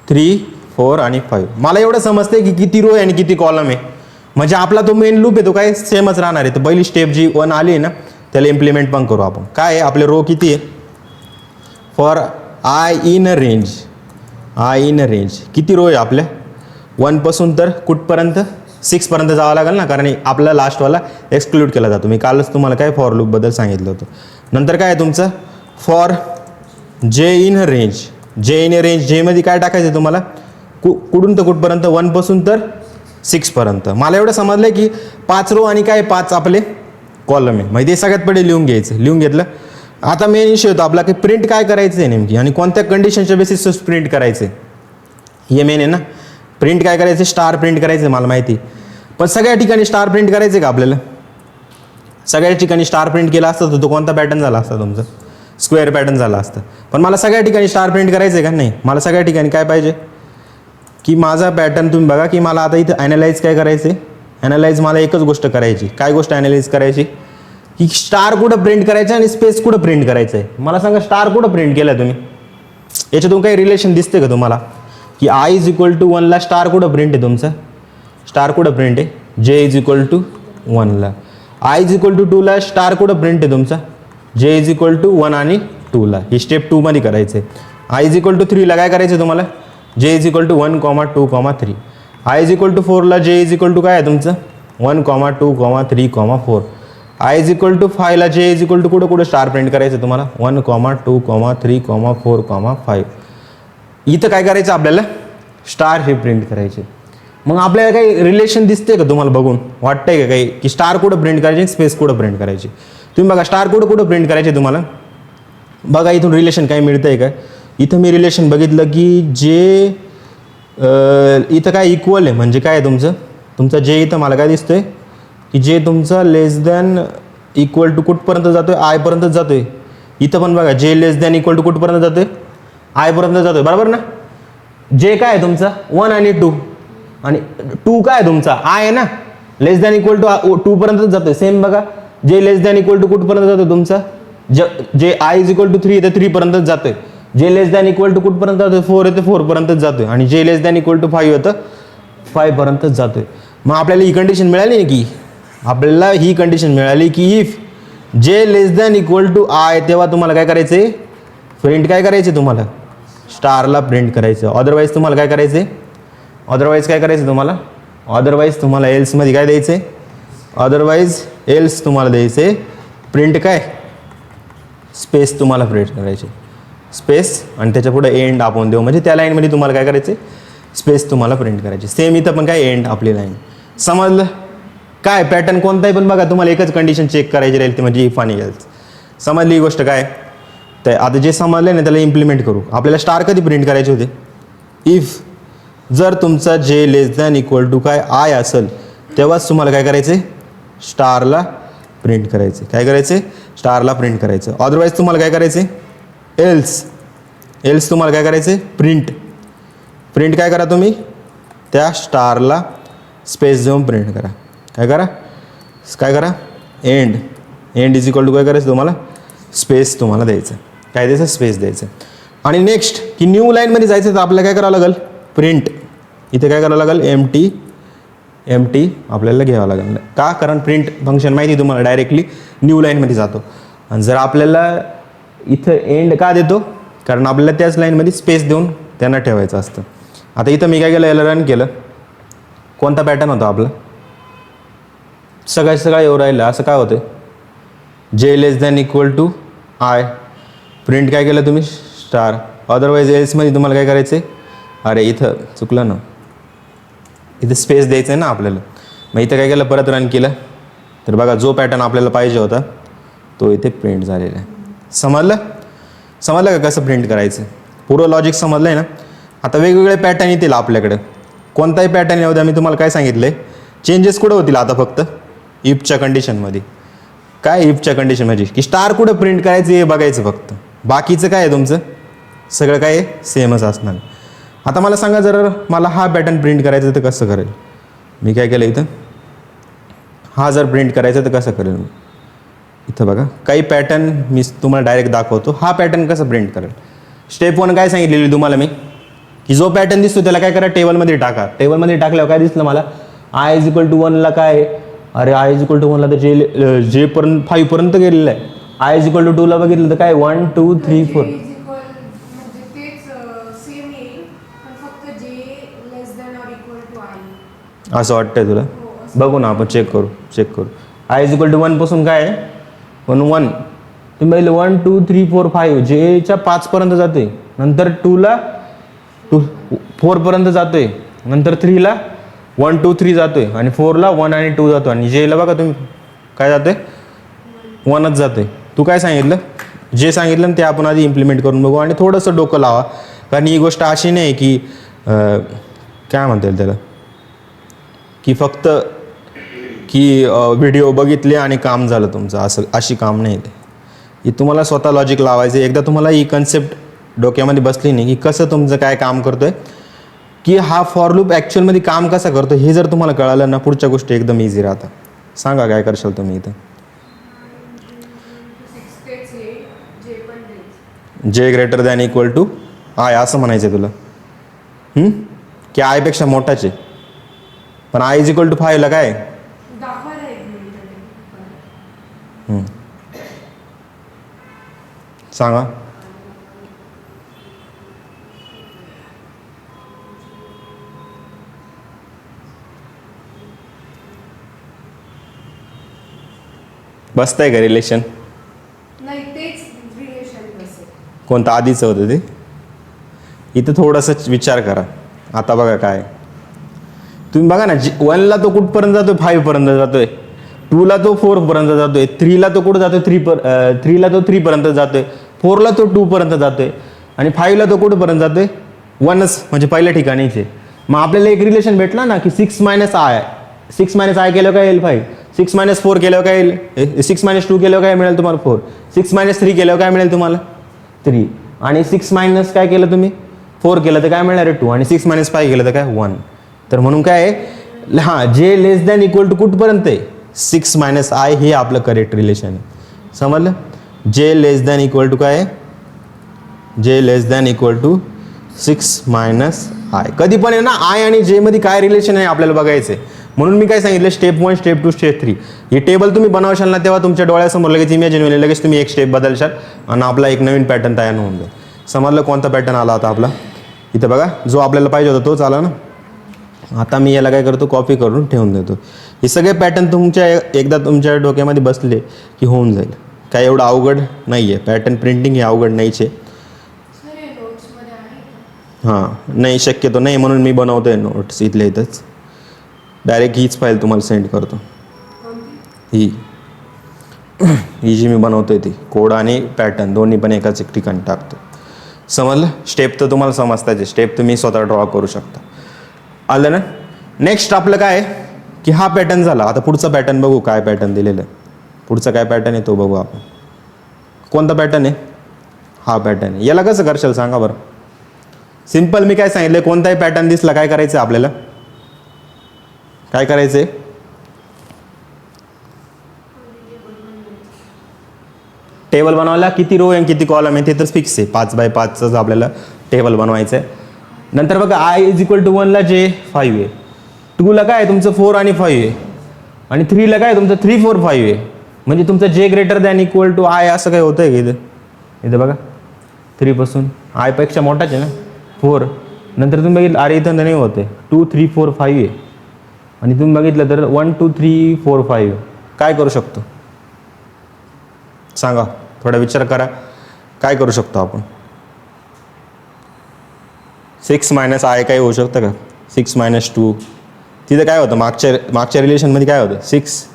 3 4 आणि 5. मला एवढं समजते की किती रो आहे आणि किती कॉलम आहे, म्हणजे आपला तो मेन लूप आहे तो काय सेमच राहणार आहे. तर पहिली स्टेप जी 1 आली आहे ना त्याला इम्प्लिमेंट पण करू आपण. काय आहे आपले रो किती आहे for I in a range किती रो आहे आपल्या 1 पासून तर कुठपर्यंत 6 पर्यंत जावं लागेल ना, कारण आपला लास्टवाला एक्सक्लूड केला जातो. मी कालच तुम्हाला काय फॉर लूपबद्दल सांगितलं होतं. नंतर काय आहे तुमचं फॉर जे इन अ रेंज जेमध्ये काय टाकायचं आहे तुम्हाला कुठून तर कुठपर्यंत 1 पासून तर 6 पर्यंत. मला एवढं समजलं की 5 रो आणि काय 5 आपले कॉलम आहे, म्हणजे ते सगळ्यात पहिले लिहून घ्यायचं. लिहून घेतलं. आता मेन इश्यू होतो आपला की प्रिंट काय करायचं आहे नेमकी आणि कोणत्या कंडिशनच्या बेसिसवर प्रिंट करायचं आहे हे मेन आहे ना. प्रिंट काय करायचं स्टार प्रिंट करायचं आहे मला माहिती, पण सगळ्या ठिकाणी स्टार प्रिंट करायचं आहे का आपल्याला. सगळ्या ठिकाणी स्टार प्रिंट केला असतं तर तो कोणता पॅटर्न झाला असता तुमचा स्क्वेअर पॅटर्न झाला असतं. पण मला सगळ्या ठिकाणी स्टार प्रिंट करायचं आहे का नाही. मला सगळ्या ठिकाणी काय पाहिजे की माझा पॅटर्न तुम्ही बघा की मला आता इथं ॲनालाइज काय करायचं आहे. ॲनालाइज मला एकच गोष्ट करायची. काय गोष्ट ॲनालाइज करायची की स्टार कुठं प्रिंट करायचं आणि स्पेस कुठं प्रिंट करायचं आहे. मला सांगा स्टार कुठं प्रिंट केला तुम्ही, याच्यातून काही रिलेशन दिसते का तुम्हाला की I इज इक्वल टू 1ला स्टार कुठं प्रिंट आहे तुमचा स्टार कुठं प्रिंट आहे J इज इक्वल टू 1ला. I इज इक्वल टू 2ला स्टार कुठं प्रिंट आहे तुमचा J इज इक्वल टू 1 आणि 2ला. ही स्टेप 2 मध्ये करायचं आहे. I इज इक्वल टू 3ला काय करायचं आहे तुम्हाला J is equal to 1 2 3. I is equal to 4ला J इज इक्वल टू काय आहे तुमचं 1 2 3 4. I इज इक्वल टू 5ला J इज इक्वल टू कुठं स्टार प्रिंट करायचं तुम्हाला 1 2 3 4 5. इथं काय करायचं आपल्याला स्टार हे प्रिंट करायचे. मग आपल्याला काही रिलेशन दिसते का तुम्हाला बघून वाटतंय का काही की स्टार कुठं प्रिंट करायचे स्पेस कुठं प्रिंट करायचे. तुम्ही बघा स्टार कुठं प्रिंट करायचे तुम्हाला बघा इथून रिलेशन काही मिळतंय का. इथं मी रिलेशन बघितलं की जे इथं काय इक्वल आहे म्हणजे काय तुमचा जे इथं मला काय दिसतंय की जे तुमचा लेस दॅन इक्वल टू कुठपर्यंत जातोय I पर्यंत जातोय. इथं पण बघा जे लेस दॅन इक्वल टू कुठपर्यंत जातोय I पर्यंत जातोय बरोबर ना. जे काय आहे तुमचा 1 आणि 2 आणि 2 काय आहे तुमचा I आहे ना लेस दॅन इक्वल टू 2 पर्यंत जातोय. सेम बघा जे लेस दॅन इक्वल टू कुठपर्यंत जातोय तुमचा जे I इज इक्वल टू 3 येते 3 पर्यंत जातोय. जे लेस दॅन इक्वल टू कुठपर्यंत जातोय 4 येते 4 पर्यंत जातोय आणि जे लेस दॅन इक्वल टू 5 येतं 5 पर्यंत जातोय. मग आपल्याला ही कंडिशन मिळाली की आपल्याला ही कंडिशन मिळाली की if J less than equal to I तेव्हा तुम्हाला काय करायचं प्रिंट काय करायचे तुम्हाला स्टारला प्रिंट करायचं. अदरवाईज तुम्हाला काय करायचं अदरवाईज तुम्हाला एल्समध्ये काय द्यायचं एल्स तुम्हाला द्यायचं प्रिंट काय स्पेस तुम्हाला प्रिंट करायचे स्पेस आणि त्याच्या पुढे एंड आपण देऊ म्हणजे त्या लाईनमध्ये तुम्हाला काय करायचे स्पेस तुम्हाला प्रिंट करायचे. सेम इथं पण काय एंड आपली लाईन. समजलं काय पॅटर्न कोणताही पण बघा तुम्हाला एकच कंडिशन चेक करायची राहील ती म्हणजे इफ आणि एल्स. समजली ही गोष्ट काय तर आता जे समजलं ना त्याला इम्प्लिमेंट करू. आपल्याला स्टार कधी प्रिंट करायचे होते इफ जर तुमचा जे लेस दॅन इक्वल टू काय I असेल तेव्हाच तुम्हाला काय करायचं स्टारला प्रिंट करायचे. काय करायचे स्टारला प्रिंट करायचं. अदरवाईज तुम्हाला काय करायचे एल्स तुम्हाला काय करायचे प्रिंट काय करा तुम्ही त्या स्टारला स्पेस देऊन प्रिंट करा. काय करा एंड इज इक्वल टू काय करायचं तुम्हाला स्पेस तुम्हाला द्यायचं. काय द्यायचं स्पेस द्यायचं. आणि नेक्स्ट की न्यू लाईनमध्ये जायचं तर आपल्याला काय करावं लागेल प्रिंट. इथे काय करावं लागेल एम टी आपल्याला घ्यावं लागेल का कारण प्रिंट फंक्शन माहिती तुम्हाला डायरेक्टली न्यू लाईनमध्ये जातो. आणि जर आपल्याला इथं एंड का देतो कारण आपल्याला त्याच लाईनमध्ये स्पेस देऊन त्यांना ठेवायचं असतं. आता इथं मी काय केलं याला रन केलं कोणता पॅटर्न होता आपला सगळं येऊ राहिलं. असं काय होतं जे less than equal to I print काय केलं तुम्ही स्टार. अदरवाईज एल्समध्ये तुम्हाला काय करायचं अरे इथं चुकलं ना इथं स्पेस द्यायचं आहे ना आपल्याला. मग इथं काय केलं परत रन केलं तर बघा जो पॅटर्न आपल्याला पाहिजे होता तो इथे प्रिंट झालेला आहे. समजलं समजलं का कसं प्रिंट करायचं? पूर्ण लॉजिक समजलं आहे ना? आता वेगवेगळे पॅटर्न येतील आपल्याकडे. कोणताही पॅटर्न येऊ द्या, मी तुम्हाला काय सांगितलं आहे, चेंजेस कुठं होतील आता फक्त इफच्या कंडिशनमध्ये. काय इफच्या कंडिशन म्हणजे की स्टार कुठं प्रिंट करायचं हे बघायचं फक्त. बाकीचं काय आहे तुमचं सगळं काय आहे सेमच असणार. आता मला सांगा, जर मला हा पॅटर्न प्रिंट करायचं तर कसं करेल? मी काय केलं इथं, हा जर प्रिंट करायचा तर कसं करेल मी? इथं बघा काही पॅटर्न मी तुम्हाला डायरेक्ट दाखवतो. हा पॅटर्न कसं प्रिंट करेल? स्टेप 1 काय सांगितलेली तुम्हाला मी, की जो पॅटर्न दिसतो त्याला काय करा, टेबलमध्ये टाका. टेबलमध्ये टाकल्यावर काय दिसलं मला, आय इज इक्वल टू 1ला काय आहे, अरे आय इज इक्वल टू 1ला तर जे पर्यंत 5 पर्यंत गेलेलं आहे. आय इज इक्वल टू 2ला बघितलं तर काय 1 2 3 4 असं वाटतंय तुला? बघू ना आपण, चेक करू. आय इज इक्वल टू 1 पासून काय आहे 1 तुम्ही बघितलं 1 2 3 4 5 जेच्या 5 पर्यंत जाते, नंतर 2ला 4 पर्यंत जातोय, नंतर 3ला 1 2 3 जातोय, आणि 4ला 1 आणि 2 जातो, आणि जेला बघा तुम्ही काय जाते 1च जाते. तू काय सांगितलं, जे सांगितलं ना ते आपण आधी इम्प्लिमेंट करून बघू, आणि थोडंसं डोकं लावा. कारण ही गोष्ट अशी नाही की काय म्हणता येईल त्याला, की फक्त की व्हिडिओ बघितले आणि काम झालं तुमचं, अशी काम नाही ते. ही तुम्हाला स्वतः लॉजिक लावायचं. एकदा तुम्हाला ही कन्सेप्ट डोक्यामध्ये बसली नाही की कसं तुमचं काय काम करतोय, की हा फॉर लूप ॲक्च्युअलमध्ये काम कसं करतो हे जर तुम्हाला कळालं ना, पुढच्या गोष्टी एकदम इझी राहतात. सांगा काय करशाल तुम्ही इथं? जे greater than equal to I असं म्हणायचं आहे तुला, की आयपेक्षा मोठाच आहे. पण आय इज इक्वल टू 5ला काय सांगा? बसतंय का रिलेशन? कोणतं आधीचं होतं ते? इथं थोडंसं विचार करा. आता बघा काय, तुम्ही बघा ना, 1ला तो कुठपर्यंत जातोय 5 पर्यंत जातोय, 2ला तो 4 पर्यंत जातोय, 3ला तो कुठं जातोय 3ला तो 3 पर्यंत जातोय, 4ला तो 2 पर्यंत जातोय, आणि 5ला तो कुठपर्यंत जातोय 1च, म्हणजे पहिल्या ठिकाणीच आहे. मग आपल्याला एक रिलेशन भेटला ना की 6 - आय. 6 - आय केल्यावर काय येईल 5, 6 - 4 केल्यावर काय येईल 6 - 2 केल्यावर काय मिळेल तुम्हाला 4, 6 - 3 केल्यावर काय मिळेल तुम्हाला 3, आणि 6 - काय केलं तुम्ही 4 केलं तर काय मिळणार आहे 2, आणि 6 - 5 केलं तर काय 1. तर म्हणून काय आहे, हां जे लेस दॅन इक्वल टू कुठपर्यंत आहे 6 - आय, हे आपलं करेक्ट रिलेशन आहे. समजलं? जे लेस दॅन इक्वल टू काय आहे, जे less than equal to 6 - I. कधी पण आहे ना, आय आणि जे मध्ये काय रिलेशन आहे आपल्याला बघायचं आहे. म्हणून मी काय सांगितलं, स्टेप 1 स्टेप 2 स्टेप 3 हे टेबल तुम्ही बनवशाल ना, तेव्हा तुमच्या डोळ्यासमोर लगेच इमॅजिन होईल, लगेच तुम्ही एक स्टेप बदलशाल आणि आपला एक नवीन पॅटर्न तयार होऊन जाईल. समजलं कोणता पॅटर्न आला आता आपला? इथं बघा, जो आपल्याला पाहिजे होता तोच आला ना. आता मी याला काय करतो, कॉपी करून ठेवून देतो. हे सगळे पॅटर्न तुमच्या एकदा तुमच्या डोक्यामध्ये बसले की होऊन जाईल. काय एवढं अवघड नाही आहे, पॅटर्न प्रिंटिंग हे अवघड नाहीच आहे. हां नाही, शक्यतो नाही, म्हणून मी बनवतोय नोट्स इथल्या इथंच. डायरेक्ट हीच फाईल तुम्हाला सेंड करतो. ही जी मी बनवतोय ती कोड आणि पॅटर्न दोन्ही पण एकाच एक ठिकाणी टाकतो. समजलं? स्टेप तर तुम्हाला समजताच, स्टेप तुम्ही स्वतः ड्रॉ करू शकता. आलं ना? नेक्स्ट आपलं काय आहे की हा पॅटर्न झाला. आता पुढचा पॅटर्न बघू, काय पॅटर्न दिलेलं आहे. पुढचा काय पॅटर्न आहे तो बघू आपण. कोणता पॅटर्न आहे? हा पॅटर्न. याला कसं करशाल सांगा बरं? सिम्पल, मी काय सांगितलं, कोणताही पॅटर्न दिसला काय करायचं आपल्याला, काय करायचंय, टेबल बनवायला किती रो आहे किती कॉलम आहे ते तर फिक्स आहे, 5 बाय 5च आपल्याला टेबल बनवायचं आहे. नंतर बघा आय इज इक्वल टू 1ला जे 5 आहे, 2ला काय आहे तुमचं 4 आणि 5 आहे, आणि 3ला काय आहे तुमचं 3 4 5 आहे. म्हणजे तुमचं जे greater than equal to I असं काय होतंय का इथं? इथं बघा 3 पासून आयपेक्षा मोठाच आहे ना 4. नंतर तुम्ही बघितलं अरे इथं नाही होते 2 3 4 5 आहे, आणि तुम्ही बघितलं तर 1 2 3 4 5. काय करू शकतो सांगा? थोडा विचार करा, काय करू शकतो आपण? 6 - आय काय होऊ शकतं का? 6 - 2 तिथं काय होतं, मागच्या रिलेशनमध्ये काय होतं 6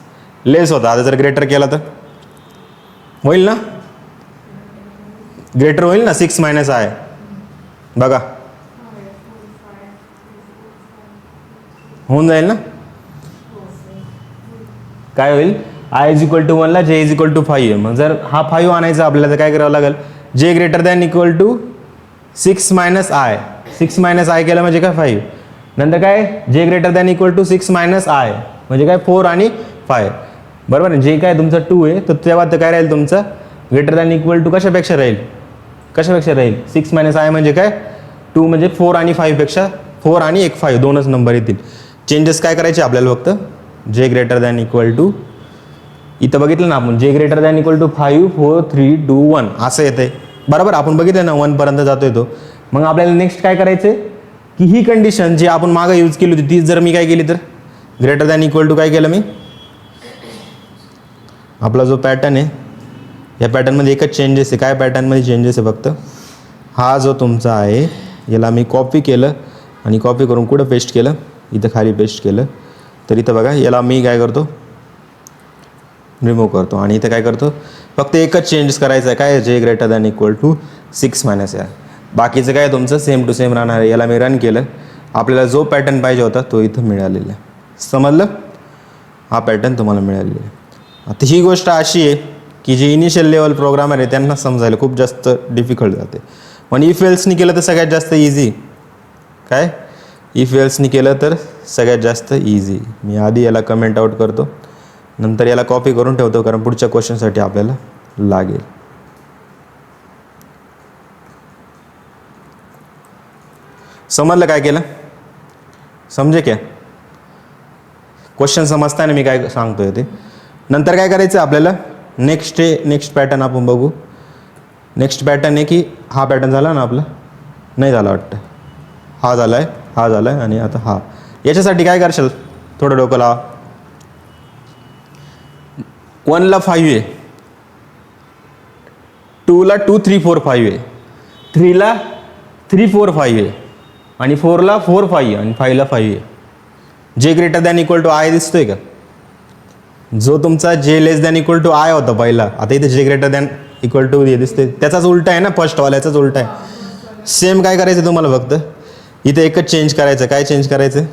लेस होता. आता जर ग्रेटर केला तर होईल ना? ग्रेटर होईल ना 6 मायनस आय. बघा होऊन जाईल ना. काय होईल आय इज इक्वल टू 1 ला जे इज इक्वल टू 5 आहे. मग जर हा 5 आणायचा आपल्याला तर काय करावं लागेल, जे greater than equal to 6 minus I. 6 minus I केलं म्हणजे काय 5. नंतर काय जे greater than equal to 6 minus I म्हणजे काय 4 आणि 5. बरोबर आहे. जे काय तुमचं 2 आहे तर तेव्हा तर काय राहील तुमचं ग्रेटर दॅन इक्वल टू कशापेक्षा राहील, कशापेक्षा राहील 6 मायनस आय म्हणजे काय 2 म्हणजे 4 आणि 5 पेक्षा 4 आणि एक 5 दोनच नंबर येतील. चेंजेस काय करायचे आपल्याला फक्त जे ग्रेटर दॅन इक्वल टू, इथं बघितलं ना आपण जे ग्रेटर दॅन इक्वल टू 5 4 3 2 1 असं येते. बरोबर आपण बघितलं ना 1 पर्यंत जातोय तो. मग आपल्याला नेक्स्ट काय करायचं की ही कंडिशन जी आपण मागे यूज केली होती तीच जर मी काय केली तर ग्रेटर दॅन इक्वल टू काय केलं मी, आपला जो पॅटर्न आहे या पॅटर्नमध्ये एकच चेंजेस आहे. काय पॅटर्नमध्ये चेंजेस आहे फक्त हा जो तुमचा आहे याला मी कॉपी केलं आणि कॉपी करून कुठं पेस्ट केलं, इथं खाली पेस्ट केलं. तर इथं बघा याला मी काय करतो रिमूव्ह करतो आणि इथं काय करतो फक्त एकच चेंजेस करायचं आहे. काय जे greater than equal to 6 minus I. बाकीचं काय तुमचं सेम टू सेम राहणार आहे. याला मी रन केलं, आपल्याला जो पॅटर्न पाहिजे होता तो इथं मिळालेला आहे. समजलं, हा पॅटर्न तुम्हाला मिळालेला आहे. आता ही गोष्ट अशी आहे की जे इनिशियल लेवल प्रोग्रामर आहे त्यांना समजायला खूप जास्त डिफिकल्ट जाते. पण इफ एल्सनी केलं तर सगळ्यात जास्त इझी. काय इफ एल्सनी केलं तर सगळ्यात जास्त इझी. मी आधी याला कमेंट आउट करतो, नंतर याला कॉपी करून ठेवतो कारण पुढच्या क्वेश्चनसाठी आपल्याला लागेल. समजलं काय केलं, समजे क्या क्वेश्चन समजताना मी काय सांगतोय ते. नंतर काय करायचं आपल्याला नेक्स्ट पॅटर्न आपण बघू. नेक्स्ट पॅटर्न आहे की हा पॅटर्न झाला ना आपला, नाही झाला वाटतं, हा झाला आहे, हा झाला आहे आणि आता हा. याच्यासाठी काय करशाल थोडं डोकं लावा. 1 ला 5 आहे, 2 ला 2 3 4 5 आहे, 3 ला 3 4 5 आहे आणि 4 ला 4 5 आहे आणि 5 ला 5 आहे. जे greater than equal to I दिसतोय का, जो तुमचा जे less than equal to I होता पहिला, आता इथे जे ग्रेटर दॅन इक्वल टू दिसते त्याचाच उलटा आहे ना, फर्स्टवाल्याचाच उलटा आहे. सेम काय करायचं तुम्हाला फक्त इथं एकच चेंज करायचं. काय चेंज करायचं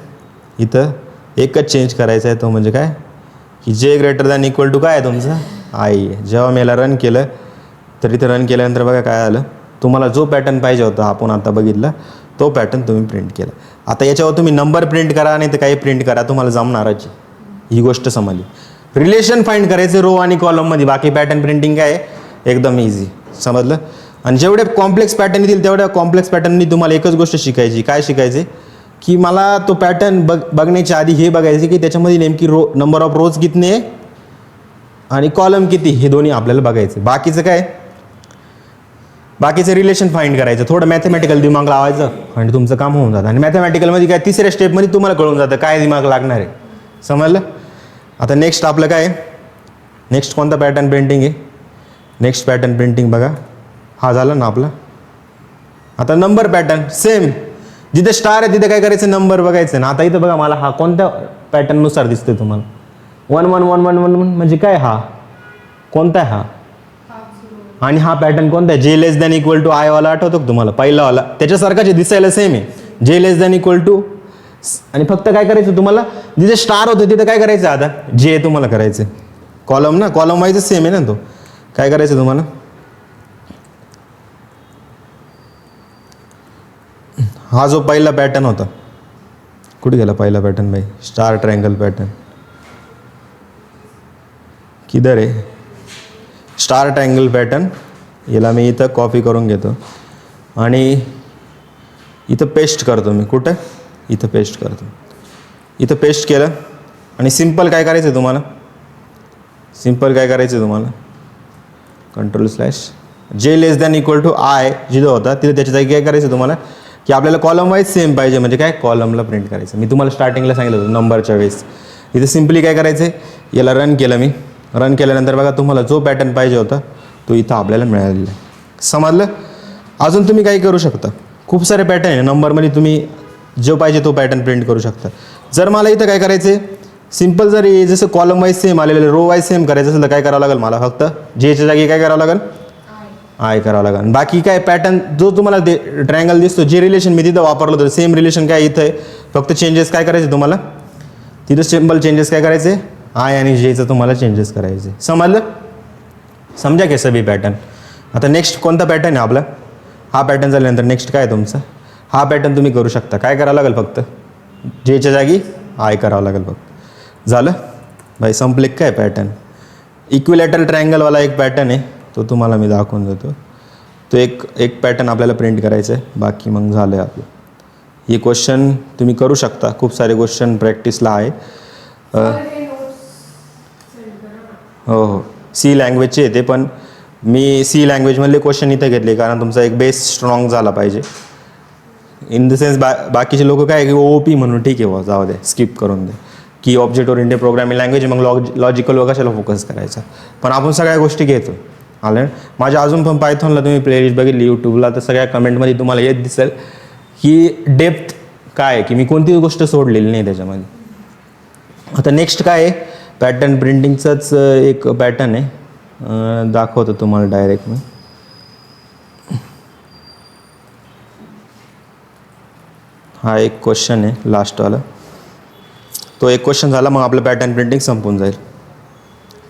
इथं एकच चेंज करायचं आहे, तो म्हणजे काय की जे ग्रेटर दॅन इक्वल टू काय आहे तुमचं आय. जेव्हा मी याला रन केलं तर इथं रन केल्यानंतर बघा काय आलं, तुम्हाला जो पॅटर्न पाहिजे होता आपण आता बघितला तो पॅटर्न तुम्ही प्रिंट केला. आता याच्यावर तुम्ही नंबर प्रिंट करा नाही तर काही प्रिंट करा, तुम्हाला जमणारच. ही गोष्ट समजली. रिलेशन फाइंड करायचे रो आणि कॉलममध्ये, बाकी पॅटर्न प्रिंटिंग काय आहे एकदम इझी. समजलं. आणि जेवढे कॉम्प्लेक्स पॅटर्न येतील तेवढ्या कॉम्प्लेक्स पॅटर्ननी तुम्हाला एकच गोष्ट शिकायची. काय शिकायचे की मला तो पॅटर्न बघण्याच्या आधी हे बघायचे की त्याच्यामध्ये नेमकी रो नंबर ऑफ रोज कितने आहे आणि कॉलम किती, हे दोन्ही आपल्याला बघायचे. बाकीचं काय, बाकीचं रिलेशन फाइंड करायचं, थोडं मॅथमॅटिकल दिमाग लावायचं आणि तुमचं काम होऊन जातं. आणि मॅथमॅटिकलमध्ये काय तिसऱ्या स्टेपमध्ये तुम्हाला कळून जातं काय दिमाग लागणार आहे. समजलं. आता नेक्स्ट आपलं काय, नेक्स्ट कोणता पॅटर्न प्रिंटिंग आहे, नेक्स्ट पॅटर्न प्रिंटिंग बघा हा झाला ना आपला. आता नंबर पॅटर्न सेम, जिथे स्टार आहे तिथे काय करायचं नंबर बघायचं ना. आता इथं बघा मला हा कोणत्या पॅटर्ननुसार दिसतोय तुम्हाला 1 1 1 1 1 1 म्हणजे काय, हा कोणता आहे हा, आणि हा पॅटर्न कोणता आहे जे less than equal to I वाला आठवतो का तुम्हाला पहिला वाला, त्याच्यासारखा जे दिसायला सेम आहे जे लेस दॅन इक्वल टू. आणि फक्त काय करायचं तुम्हाला जिथे स्टार होतं तिथे काय करायचं आता जे तुम्हाला करायचं कॉलम ना, कॉलम वाईज सेम आहे ना तो. काय करायचं तुम्हाला हा जो पहिला पॅटर्न होता कुठे गेला पहिला पॅटर्न भाई, स्टार ट्रायंगल पॅटर्न किधर आहे, स्टार ट्रायंगल पॅटर्न. याला मी इथं कॉपी करून घेतो आणि इथं पेस्ट करतो मी. कुठं इथं पेस्ट करतो. इथं पेस्ट केलं आणि सिंपल काय करायचं तुम्हाला, सिंपल काय करायचं तुम्हाला कंट्रोल/ जे less than equal to I जिथं होता तिथे त्याच्या जागी काय करायचं तुम्हाला की आपल्याला कॉलम वाईज सेम पाहिजे, म्हणजे काय कॉलमला प्रिंट करायचं. मी तुम्हाला स्टार्टिंगला सांगितलं होतं नंबरच्या वेळेस. इथे सिम्पली काय करायचं आहे, याला रन केलं मी. रन केल्यानंतर बघा तुम्हाला जो पॅटर्न पाहिजे होता तो इथं आपल्याला मिळालेला आहे. समजलं. अजून तुम्ही काही करू शकता, खूप सारे पॅटर्न आहे नंबरमध्ये, तुम्ही जो पाहिजे तो पॅटर्न प्रिंट करू शकता. जर मला इथं काय करायचं आहे सिम्पल, जर जसं कॉलम वाईज सेम आलेलं रो वाईज सेम करायचं असेल तर काय करावं लागेल मला, फक्त जेच्या जागी काय करावं लागेल आय करावं लागेल. बाकी काय पॅटर्न जो तुम्हाला ट्रायंगल दिसतो, जे रिलेशन मी तिथं वापरलं होतं सेम रिलेशन काय इथं आहे. फक्त चेंजेस काय करायचे तुम्हाला, तिथं सिम्पल चेंजेस काय करायचे, आय आणि जेचं तुम्हाला चेंजेस करायचे. समजलं, समजा की सभी पॅटर्न. आता नेक्स्ट कोणता पॅटर्न आहे आपला, हा पॅटर्न झाल्यानंतर नेक्स्ट काय आहे तुमचा, हा पॅटर्न तुम्ही करू शकता. काय करावं लागेल, फक्त जेच्या जागी आय करावं लागेल फक्त. झालं भाई, संपले काय पॅटर्न. इक्विलॅटरल ट्रायंगलवाला एक पॅटर्न आहे, तो तुम्हाला मी दाखवून देतो. तो एक पॅटर्न आपल्याला प्रिंट करायचं आहे. बाकी मग झालं आहे आपलं. हे क्वेश्चन तुम्ही करू शकता, खूप सारे क्वेश्चन प्रॅक्टिसला आहे. हो हो, सी लँग्वेजचे येते, पण मी सी लँग्वेजमधले क्वेश्चन इथे घेतले कारण तुमचा एक बेस स्ट्रॉंग झाला पाहिजे. इन द सेन्स बाकीचे लोक काय की ओ पी म्हणून ठीक आहे, जाऊ दे, स्किप करून दे की ऑब्जेक्ट ओरिएंटेड प्रोग्रामिंग लँग्वेज, मग लॉजिकल व कशाला फोकस करायचा. पण आपण सगळ्या गोष्टी घेतो. आलं, माझ्या अजून पण पायथॉनला तुम्ही प्लेलिस्ट बघितली यूट्यूबला, तर सगळ्या कमेंटमध्ये तुम्हाला येत दिसेल की डेप्थ काय आहे, की मी कोणतीच गोष्ट सोडलेली नाही त्याच्यामध्ये. आता नेक्स्ट काय आहे, पॅटर्न प्रिंटिंगचंच एक पॅटर्न आहे, दाखवतो तुम्हाला डायरेक्ट मी. हा एक क्वेश्चन आहे लास्टवाला, तो एक क्वेश्चन झाला, मग आपलं पॅटर्न प्रिंटिंग संपून जाईल.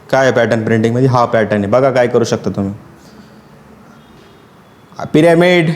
काय आहे पॅटर्न प्रिंटिंगमध्ये, हा पॅटर्न आहे बघा. काय करू शकता तुम्ही, पिरॅमिड,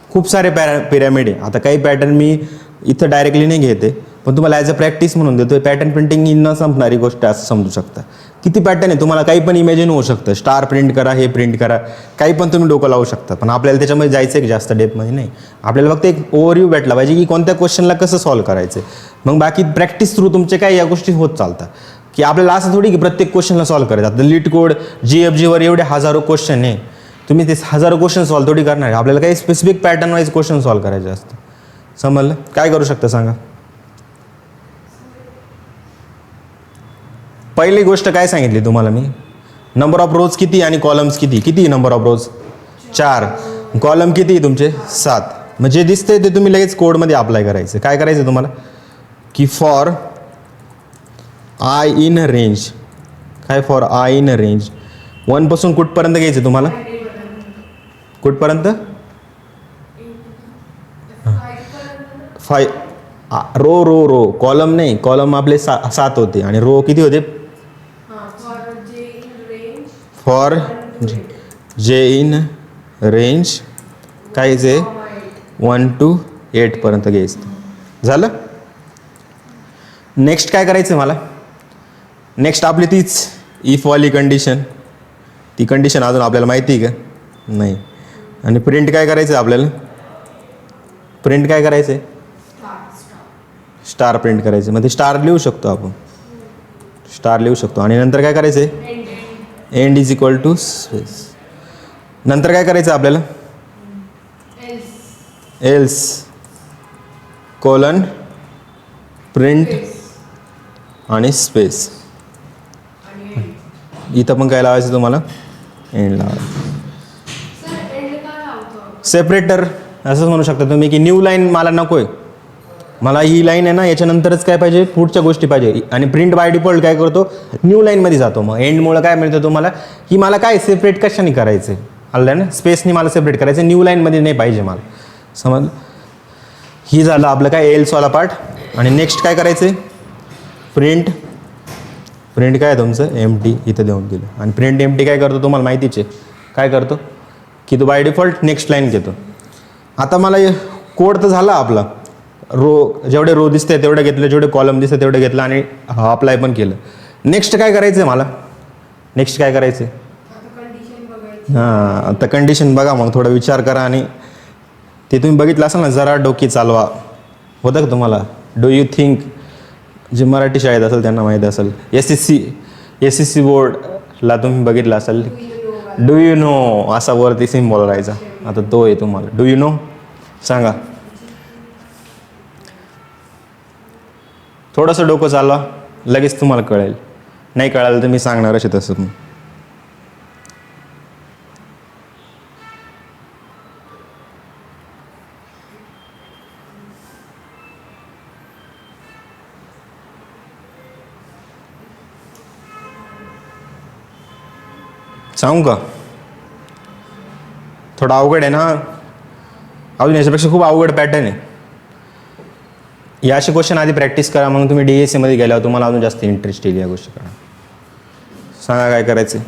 खूप सारे पिरॅमिड आहे. आता काही पॅटर्न मी इथं डायरेक्टली नाही घेते, पण तुम्हाला ॲज अ प्रॅक्टिस म्हणून देतो. पॅटर्न प्रिंटिंग ही न संपणारी गोष्ट असं समजू शकता. किती पॅटर्न आहे, तुम्हाला काही पण इमॅजिन होऊ शकतं. स्टार प्रिंट करा, हे प्रिंट करा, काही पण तुम्ही डोकं लावू शकता. पण आपल्याला त्याच्यामध्ये जायचं आहे की जास्त डेपमध्ये नाही. आपल्याला फक्त एक ओव्हरव्ह्यू भेटला पाहिजे की कोणत्या क्वेश्चनला कसं सॉल्व्ह करायचं. मग बाकी प्रॅक्टिस थ्रू तुमचे काय या गोष्टी होत चालतात. की आपल्याला असं थोडी की प्रत्येक क्वेश्चनला सॉल्व्ह करायचं. आता लीट कोड GFGवर एवढे हजारो क्वेश्चन आहे, तुम्ही ते हजारो क्वेश्चन सॉल्व्ह थोडी करणार. आपल्याला काही specific pattern wise question solve करायचे असतं. समजलं, काय करू शकता सांगा. पहिली गोष्ट काय सांगितली तुम्हाला मी, नंबर ऑफ रोज किती आणि कॉलम्स किती. किती नंबर ऑफ रोज, 4. कॉलम किती तुमचे, 7. मग जे दिसतंय ते तुम्ही लगेच कोडमध्ये अप्लाय करायचं. काय करायचं तुम्हाला, की फॉर आय इन रेंज, काय फॉर आय इन रेंज 1 पासून कुठपर्यंत घ्यायचं तुम्हाला, कुठपर्यंत, 5. रो कॉलम नाही, कॉलम आपले 7 होते आणि रो किती होते, फॉर जे इन रेंज काय जे 1 to 8 पर्यंत घ्यायचं. झालं. नेक्स्ट काय करायचं मला, नेक्स्ट आपली तीच इफवाली कंडिशन. ती कंडिशन अजून आपल्याला माहिती आहे का, नाही. आणि प्रिंट काय करायचं आपल्याला, प्रिंट काय करायचं आहे, स्टार प्रिंट करायचं. मग ते स्टार लिहू शकतो आपण, स्टार लिहू शकतो. आणि नंतर काय करायचं आहे, end is equal to space. नंतर काय करायचं आपल्याला, एल्स कोलन प्रिंट आणि स्पेस. इथं पण काय लावायचं तुम्हाला, एंड लावायचं. सेपरेटर असंच म्हणू शकता तुम्ही की न्यू लाईन मला नको आहे, मला ही लाईन आहे ना याच्यानंतरच काय पाहिजे, पुढच्या गोष्टी पाहिजे. आणि प्रिंट बाय डिफॉल्ट काय करतो, न्यू लाईनमध्ये जातो. मग एंडमुळं काय मिळतं तुम्हाला, की मला काय सेपरेट कशाने करायचं आहे, आलं ना, स्पेसनी मला सेपरेट करायचं, न्यू लाईनमध्ये नाही पाहिजे मला. समज, ही झालं आपलं काय एल्सवाला पार्ट. आणि नेक्स्ट काय करायचं आहे, प्रिंट. प्रिंट काय आहे तुमचं, एम्प्टी इथं देऊन दिलं. आणि प्रिंट एम्प्टी काय करतो तुम्हाला माहितीच आहे, काय करतो की तो बाय डिफॉल्ट नेक्स्ट लाईन घेतो. आता मला कोड तर झाला आपला, रो जेवढे रो दिसते तेवढे घेतले, जेवढे कॉलम दिसते तेवढे घेतलं आणि अप्लाय पण केलं. नेक्स्ट काय करायचं आहे मला, नेक्स्ट काय करायचं आहे, हां आता कंडिशन बघा. मग थोडा विचार करा आणि ते तुम्ही बघितलं असाल ना, जरा डोकी चालवा, होतं का तुम्हाला. डू यू थिंक, जे मराठी शाळेत असेल त्यांना माहीत असेल, SSC बोर्डला तुम्ही बघितलं असेल, डू यू नो असा वरती सिम्बॉल राहायचा. आता तो आहे तुम्हाला, डू यू नो सांगा. थोडंसं डोकं चालवा, लगेच तुम्हाला कळेल. नाही कळालं तर मी सांगणारच आहे तसं. सांगू का, थोडा अवघड आहे ना, अजून याच्यापेक्षा खूप अवघड पॅटर्न आहे. या असे क्वेश्चन आधी प्रॅक्टिस करा, मग तुम्ही DSA मध्ये गेल्यावर तुम्हाला अजून जास्त इंटरेस्ट येईल या गोष्टी करा. सांगा काय करायचं.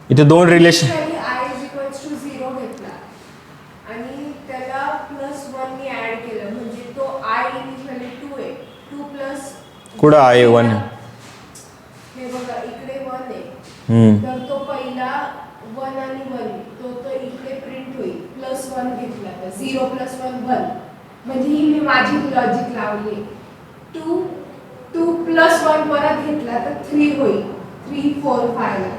इथे दोन रिलेशन कुठं आहे 1 हे बघा इकडे 1 आहे, तर तो पहिला 1 आणि 1 तो इकडे प्रिंट होईल. +1 घेतला तर 0 + 1 1, म्हणजे ही मी माझी लॉजिक लावली. 2 + 1 परत घेतला तर 3 होईल. 3 4 5 ला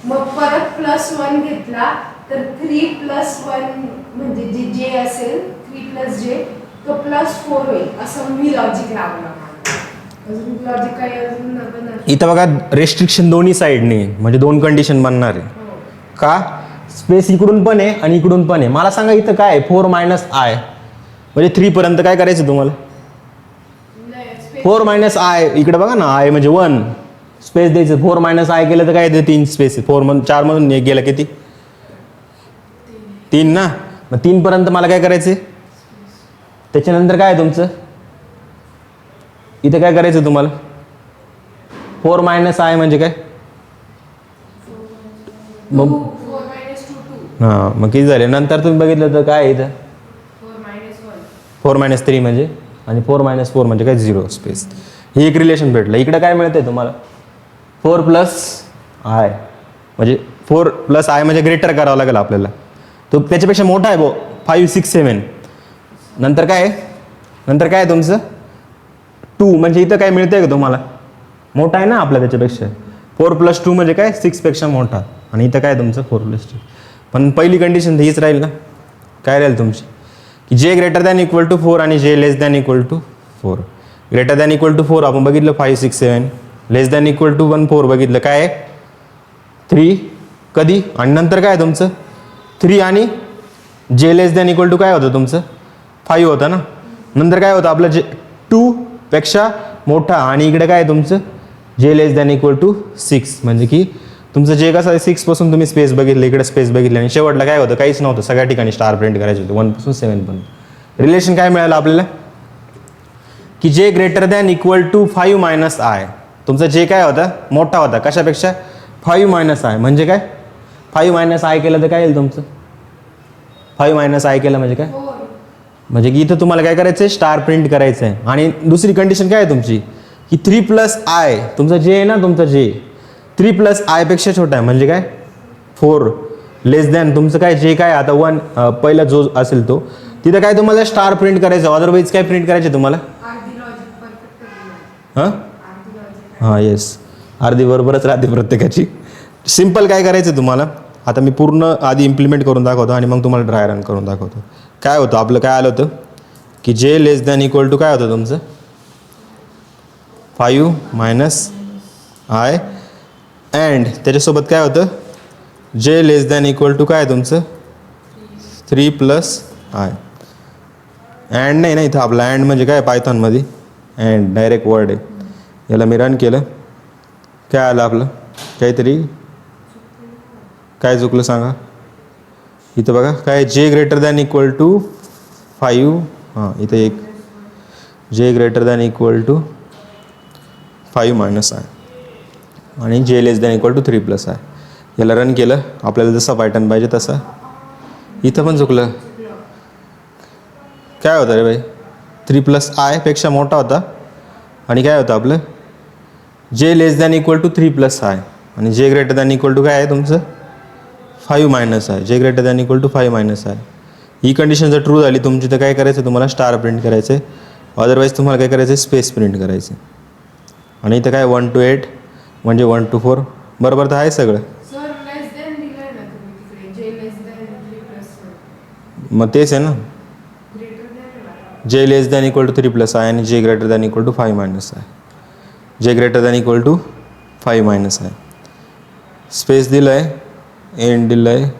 मग परत +1 घेतला तर 3 + 1 म्हणजे जे असेल 3 + j तो +4 होईल. असं मी लॉजिक लावलं. इथं बघा रेस्ट्रिक्शन दोन्ही साईडने, म्हणजे दोन कंडिशन बनणार आहे. का स्पेस इकडून पण आहे आणि इकडून पण आहे. मला सांगा इथं काय आहे, 4 - i म्हणजे 3 पर्यंत काय करायचं तुम्हाला. 4 - i इकडे बघा ना, i म्हणजे 1 स्पेस द्यायचं. 4 - i केलं तर काय येतं, 3 स्पेस. 4 मधून एक गेला किती, 3 ना. मग 3 पर्यंत मला काय करायचं, त्याच्यानंतर काय आहे तुमचं इथे काय करायचं तुम्हाला. 4 - i म्हणजे काय, मग 4 मग किती झाले. नंतर तुम्ही बघितलं तर काय आहे इथं 4 - 3 म्हणजे, आणि 4 - 4 म्हणजे काय 0 स्पेस. हे एक रिलेशन भेटलं. इकडे काय मिळतंय तुम्हाला 4 + i म्हणजे 4 + i म्हणजे ग्रेटर करावं लागेल आपल्याला. तो त्याच्यापेक्षा मोठा आहे 5 6 7. नंतर काय आहे तुमचं 2 म्हणजे इथं काय मिळतंय का तुम्हाला, मोठा आहे ना आपला त्याच्यापेक्षा. 4 + 2 म्हणजे काय 6 पेक्षा मोठा, आणि इथं काय तुमचं 4 + 2. पण पहिली कंडिशन हीच राहील ना, काय राहील तुमची की j > = 4 आणि j <= 4. > 4 आपण बघितलं 5 6 7, <= 1 4 बघितलं काय आहे 3 कधी, आणि नंतर काय तुमचं 3 आणि j <= काय होतं तुमचं 5 होतं ना. नंतर काय होतं आपलं 2 पेक्षा मोठा, आणि इकडे काय तुमचं j <= 6 म्हणजे की तुमचं जे कसं आहे 6 पासून तुम्ही स्पेस बघितलं, इकडे स्पेस बघितली, आणि शेवटला काय होतं काहीच नव्हतं. सगळ्या ठिकाणी स्टार प्रिंट करायचे होते 1 पासून 7 पर्यंत. रिलेशन काय मिळालं आपल्याला की j > 5 - i. तुमचं जे काय होता मोठा होता कशापेक्षा 5 - i म्हणजे काय 5 - i केलं तर काय येईल तुमचं 5 - i केलं म्हणजे काय, म्हणजे की इथं तुम्हाला काय करायचं आहे स्टार प्रिंट करायचं आहे. आणि दुसरी कंडिशन काय आहे तुमची की 3 + i तुमचं जे आहे ना, तुमचं जे 3 + i पेक्षा छोटा आहे म्हणजे काय 4 <= तुमचं काय जे काय आता 1 पहिला जो असेल तो तिथं काय तुम्हाला स्टार प्रिंट करायचं. अदरवाईज काय प्रिंट करायचे तुम्हाला हां येस, अर्धी बरोबरच राहते प्रत्येकाची. सिम्पल काय करायचं तुम्हाला, आता मी पूर्ण आधी इम्प्लिमेंट करून दाखवतो आणि मग तुम्हाला ड्राय रन करून दाखवतो. काय होतं आपलं, काय आलं होतं की j <= काय होतं तुमचं 5 - i अँड त्याच्यासोबत काय होतं j <= काय तुमचं 3 + i. अँड नाही ना इथं आपलं, अँड म्हणजे काय पायथॉनमध्ये अँड डायरेक्ट वर्ड आहे. याला मी रन केलं, काय आलं आपलं काहीतरी काय चुकलं सांगा. इथं बघा काय j > 5 हां इथं एक j > 5 - i आणि j <= 3 + i. याला रन केलं, आपल्याला जसा पॅटर्न पाहिजे तसा. इथं पण चुकलं, काय होतं रे भाई 3 + i पेक्षा मोठा होता, आणि काय होतं आपलं j <= 3 + i आणि j <= काय आहे तुमचं 5 - i. j <= 5 - i. He condition जर ट्रू झाली तुमची तर काय करायचं तुम्हाला स्टार प्रिंट करायचं आहे. अदरवाईज तुम्हाला काय करायचं स्पेस प्रिंट करायचं. आणि इथं काय 1 to 8 म्हणजे 1 to 4 बरोबर तर आहे सगळं. मग तेच आहे ना j <= 3 + i आणि j <= 5 - i. j <= 5 - i. Space दिलं आहे, एंड दिलं आहे.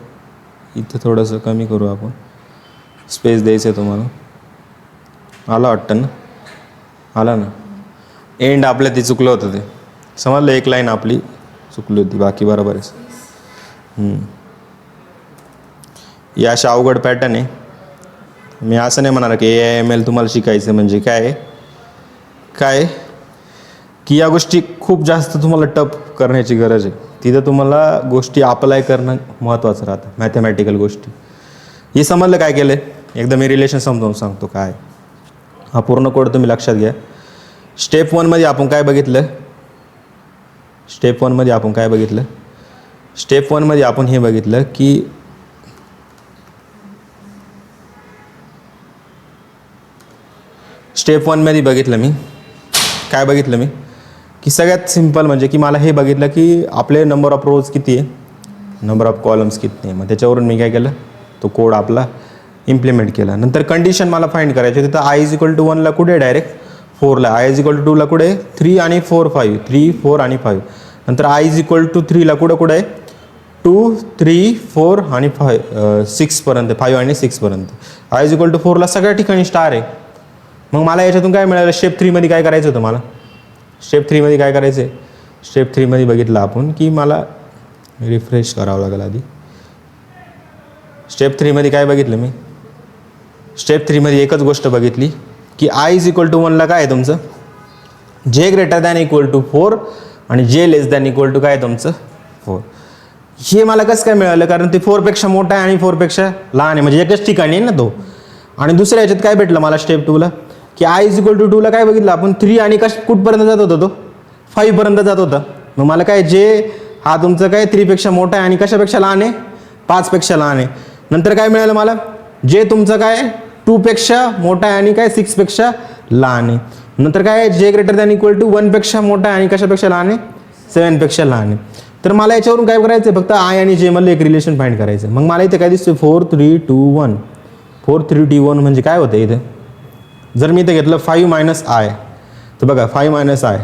इथं थोडंसं कमी करू आपण, स्पेस द्यायचं आहे तुम्हाला. आला वाटतं ना, आला ना. एंड आपल्या ती चुकलं होतं ते समजलं. एक लाईन आपली चुकली होती, बाकी बरोबर आहे. या अशा अवघड पॅटर्न आहे. मी असं नाही म्हणणार की AIML तुम्हाला शिकायचं म्हणजे काय की या गोष्टी खूप जास्त तुम्हाला टफ करण्याची गरज आहे. तिथं तुम्हाला गोष्टी अप्लाय करणं महत्त्वाचं राहतं, मॅथमॅटिकल गोष्टी. हे समजलं काय केलं आहे, एकदा मी रिलेशन समजावून सांगतो काय. हा पूर्ण कोड तुम्ही लक्षात घ्या. स्टेप 1मध्ये आपण काय बघितलं, स्टेप 1मध्ये आपण काय बघितलं, स्टेप 1मध्ये आपण हे बघितलं की स्टेप 1मध्ये बघितलं मी काय बघितलं मी की सगळ्यात सिम्पल म्हणजे की मला हे बघितलं की आपले नंबर ऑफ रोज किती आहे, नंबर ऑफ कॉलम्स किती आहे. मग त्याच्यावरून मी काय केलं, तो कोड आपला इम्प्लिमेंट केला. नंतर कंडिशन मला फाइंड करायची, तिथं I = 1ला कुठे डायरेक्ट 4ला, I = 2ला कुठे 3 आणि 4 5, 3 4 आणि 5. नंतर I = 3ला कुठे आहे 2 3 4 आणि 5 6 पर्यंत, 5 आणि 6 पर्यंत. I = 4ला सगळ्या ठिकाणी स्टार आहे. मग मला याच्यातून काय मिळालं, स्टेप 3मध्ये काय करायचं होतं मला, स्टेप 3मध्ये काय करायचं आहे, स्टेप 3मध्ये बघितलं आपण की मला रिफ्रेश करावं लागेल आधी. स्टेप 3मध्ये काय बघितलं मी, स्टेप 3मध्ये एकच गोष्ट बघितली की I = 1ला काय आहे तुमचं J ≥ 4 आणि J <= काय आहे तुमचं 4. हे मला कसं काय मिळालं, कारण ते 4पेक्षा मोठा आहे आणि 4पेक्षा लहान आहे, म्हणजे एकच ठिकाणी आहे ना तो. आणि दुसऱ्या याच्यात काय भेटलं मला स्टेप 2ला की I = 2ला काय बघितलं आपण 3 आणि कुठपर्यंत जात होता तो 5 पर्यंत जात होता. मग मला काय J हा तुमचं काय 3पेक्षा मोठा आहे आणि कशापेक्षा लहान आहे 5पेक्षा लहान आहे. नंतर काय मिळालं मला, J तुमचं काय 2पेक्षा मोठा आहे आणि काय 6पेक्षा लहान आहे. नंतर काय J ≥ 1पेक्षा मोठा आहे आणि कशापेक्षा लहान आहे 7पेक्षा लहान आहे. तर मला याच्यावरून काय करायचं, फक्त I आणि J मधलं एक रिलेशन फाइंड करायचं. मग मला इथे काय दिसतं 4 3 2 1, 4 3 2 1 म्हणजे काय होतं इथे, जर मी इथे घेतलं 5 - I तर बघा 5 - I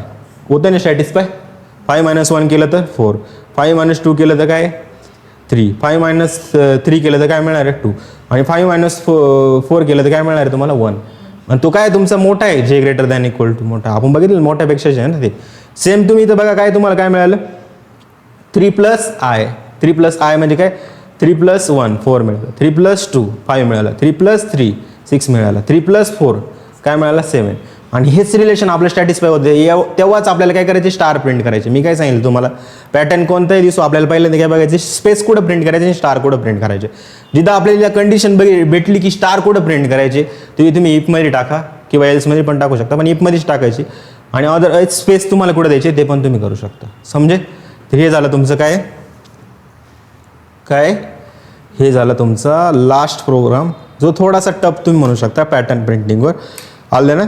होतं ना सॅटिस्फाय. 5 - 1 केलं तर 4, 5 - 2 केलं तर काय 3, 5 - 3 केलं तर काय मिळणार आहे 2 आणि 5 - 4 केलं तर काय मिळणार आहे तुम्हाला 1. आणि तो काय तुमचा मोठा आहे J ≥ मोठा, आपण बघितलं मोठ्यापेक्षा आहे ना ते. सेम तुम्ही इथं बघा काय तुम्हाला काय मिळालं 3 + I, 3 + I म्हणजे काय 3 + 1 4 मिळालं, 3 + 2 5 मिळालं, 3 + 3 6 मिळालं, 3 + 4 काय मिळालं 7. आणि हेच रिलेशन आपलं सॅटिस्फाय होते तेव्हाच आपल्याला काय करायचे, स्टार प्रिंट करायचे. मी काय सांगितलं तुम्हाला, पॅटर्न कोणताही दिसो आपल्याला पहिल्यांदा काय बघायचे, स्पेस कुठं प्रिंट करायचे आणि स्टार कुठं प्रिंट करायचे. जिथं आपल्याला कंडिशन भेटली की स्टार कुठं प्रिंट करायचे तुम्ही इफमध्ये टाका किंवा एल्समध्ये पण टाकू शकता, पण इफमध्येच टाकायची. आणि अदरवाईज स्पेस तुम्हाला कुठं द्यायचे ते पण तुम्ही करू शकता. समजे. तर हे झालं तुमचं काय हे झालं तुमचा लास्ट प्रोग्राम, जो थोडासा टफ तुम्ही म्हणू शकता पॅटर्न प्रिंटिंगवर आलं ना.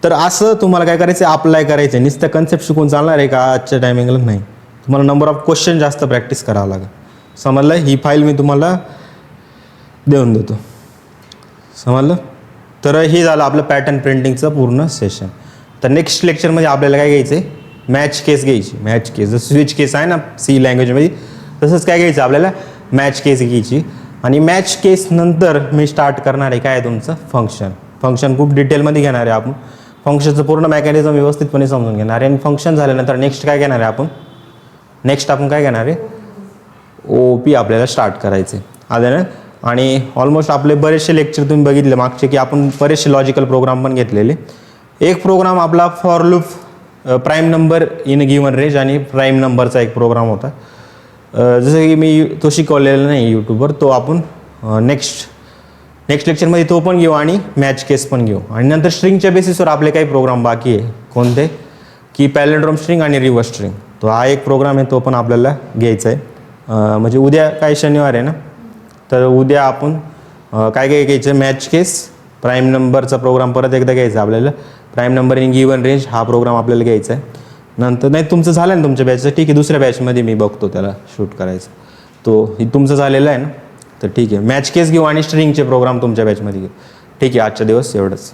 तर असं तुम्हाला काय करायचं, अप्लाय करायचं आहे. नुसतं कन्सेप्ट शिकून चालणार आहे का आजच्या टायमिंगला, नाही. तुम्हाला नंबर ऑफ क्वेश्चन जास्त प्रॅक्टिस करावं लागेल. समजलं. ही फाईल मी तुम्हाला देऊन देतो. समजलं. तर हे झालं आपलं पॅटर्न प्रिंटिंगचं पूर्ण सेशन. तर नेक्स्ट लेक्चरमध्ये आपल्याला काय घ्यायचं आहे, मॅच केस घ्यायची. मॅच केस जसं स्विच केस आहे ना C लँग्वेजमध्ये, तसंच काय घ्यायचं आपल्याला मॅच केस घ्यायची. आणि मॅच केस नंतर मी स्टार्ट करणार आहे काय तुमचं फंक्शन खूप डिटेलमध्ये घेणार आहे आपण. फंक्शनचं पूर्ण मेकॅनिझम व्यवस्थितपणे समजून घेणार आहे. आणि फंक्शन झाल्यानंतर नेक्स्ट काय घेणार आहे आपण, आपण काय घेणार आहे OP आपल्याला स्टार्ट करायचं आहे आलं ना. आणि ऑलमोस्ट आपले बरेचसे लेक्चर तुम्ही बघितले मागचे की आपण बरेचसे लॉजिकल प्रोग्राम पण घेतलेले. एक प्रोग्राम आपला for loop prime number in given range आणि प्राईम नंबरचा एक प्रोग्राम होता. जसं की मी तो शिकवलेला नाही यूट्यूबवर, तो आपण नेक्स्ट लेक्चरमध्ये तो पण घेऊ आणि मॅच केस पण घेऊ. आणि नंतर स्ट्रिंगच्या बेसिसवर आपले काही प्रोग्राम बाकी आहे. कोणते की पॅलेंड्रोम स्ट्रिंग आणि रिव्हर्स स्ट्रिंग, तो हा एक प्रोग्राम आहे, तो पण आपल्याला घ्यायचा आहे. म्हणजे उद्या काय शनिवार आहे ना, तर उद्या आपण काय घ्यायचं, मॅच केस, प्राईम नंबरचा प्रोग्राम परत एकदा घ्यायचा आपल्याला. Prime number in given range हा प्रोग्राम आपल्याला घ्यायचा आहे. नंतर नाही तुमचं झालं ना तुमच्या बॅचचं, ठीक आहे. दुसऱ्या बॅचमध्ये मी बघतो त्याला शूट करायचं. तो तुमचं झालेलं आहे ना, तर ठीक आहे. मॅच केस घेऊ आणि स्ट्रिंगचे प्रोग्राम तुमच्या बॅचमध्ये घेऊ. ठीक आहे. आजच्या दिवस एवढंच.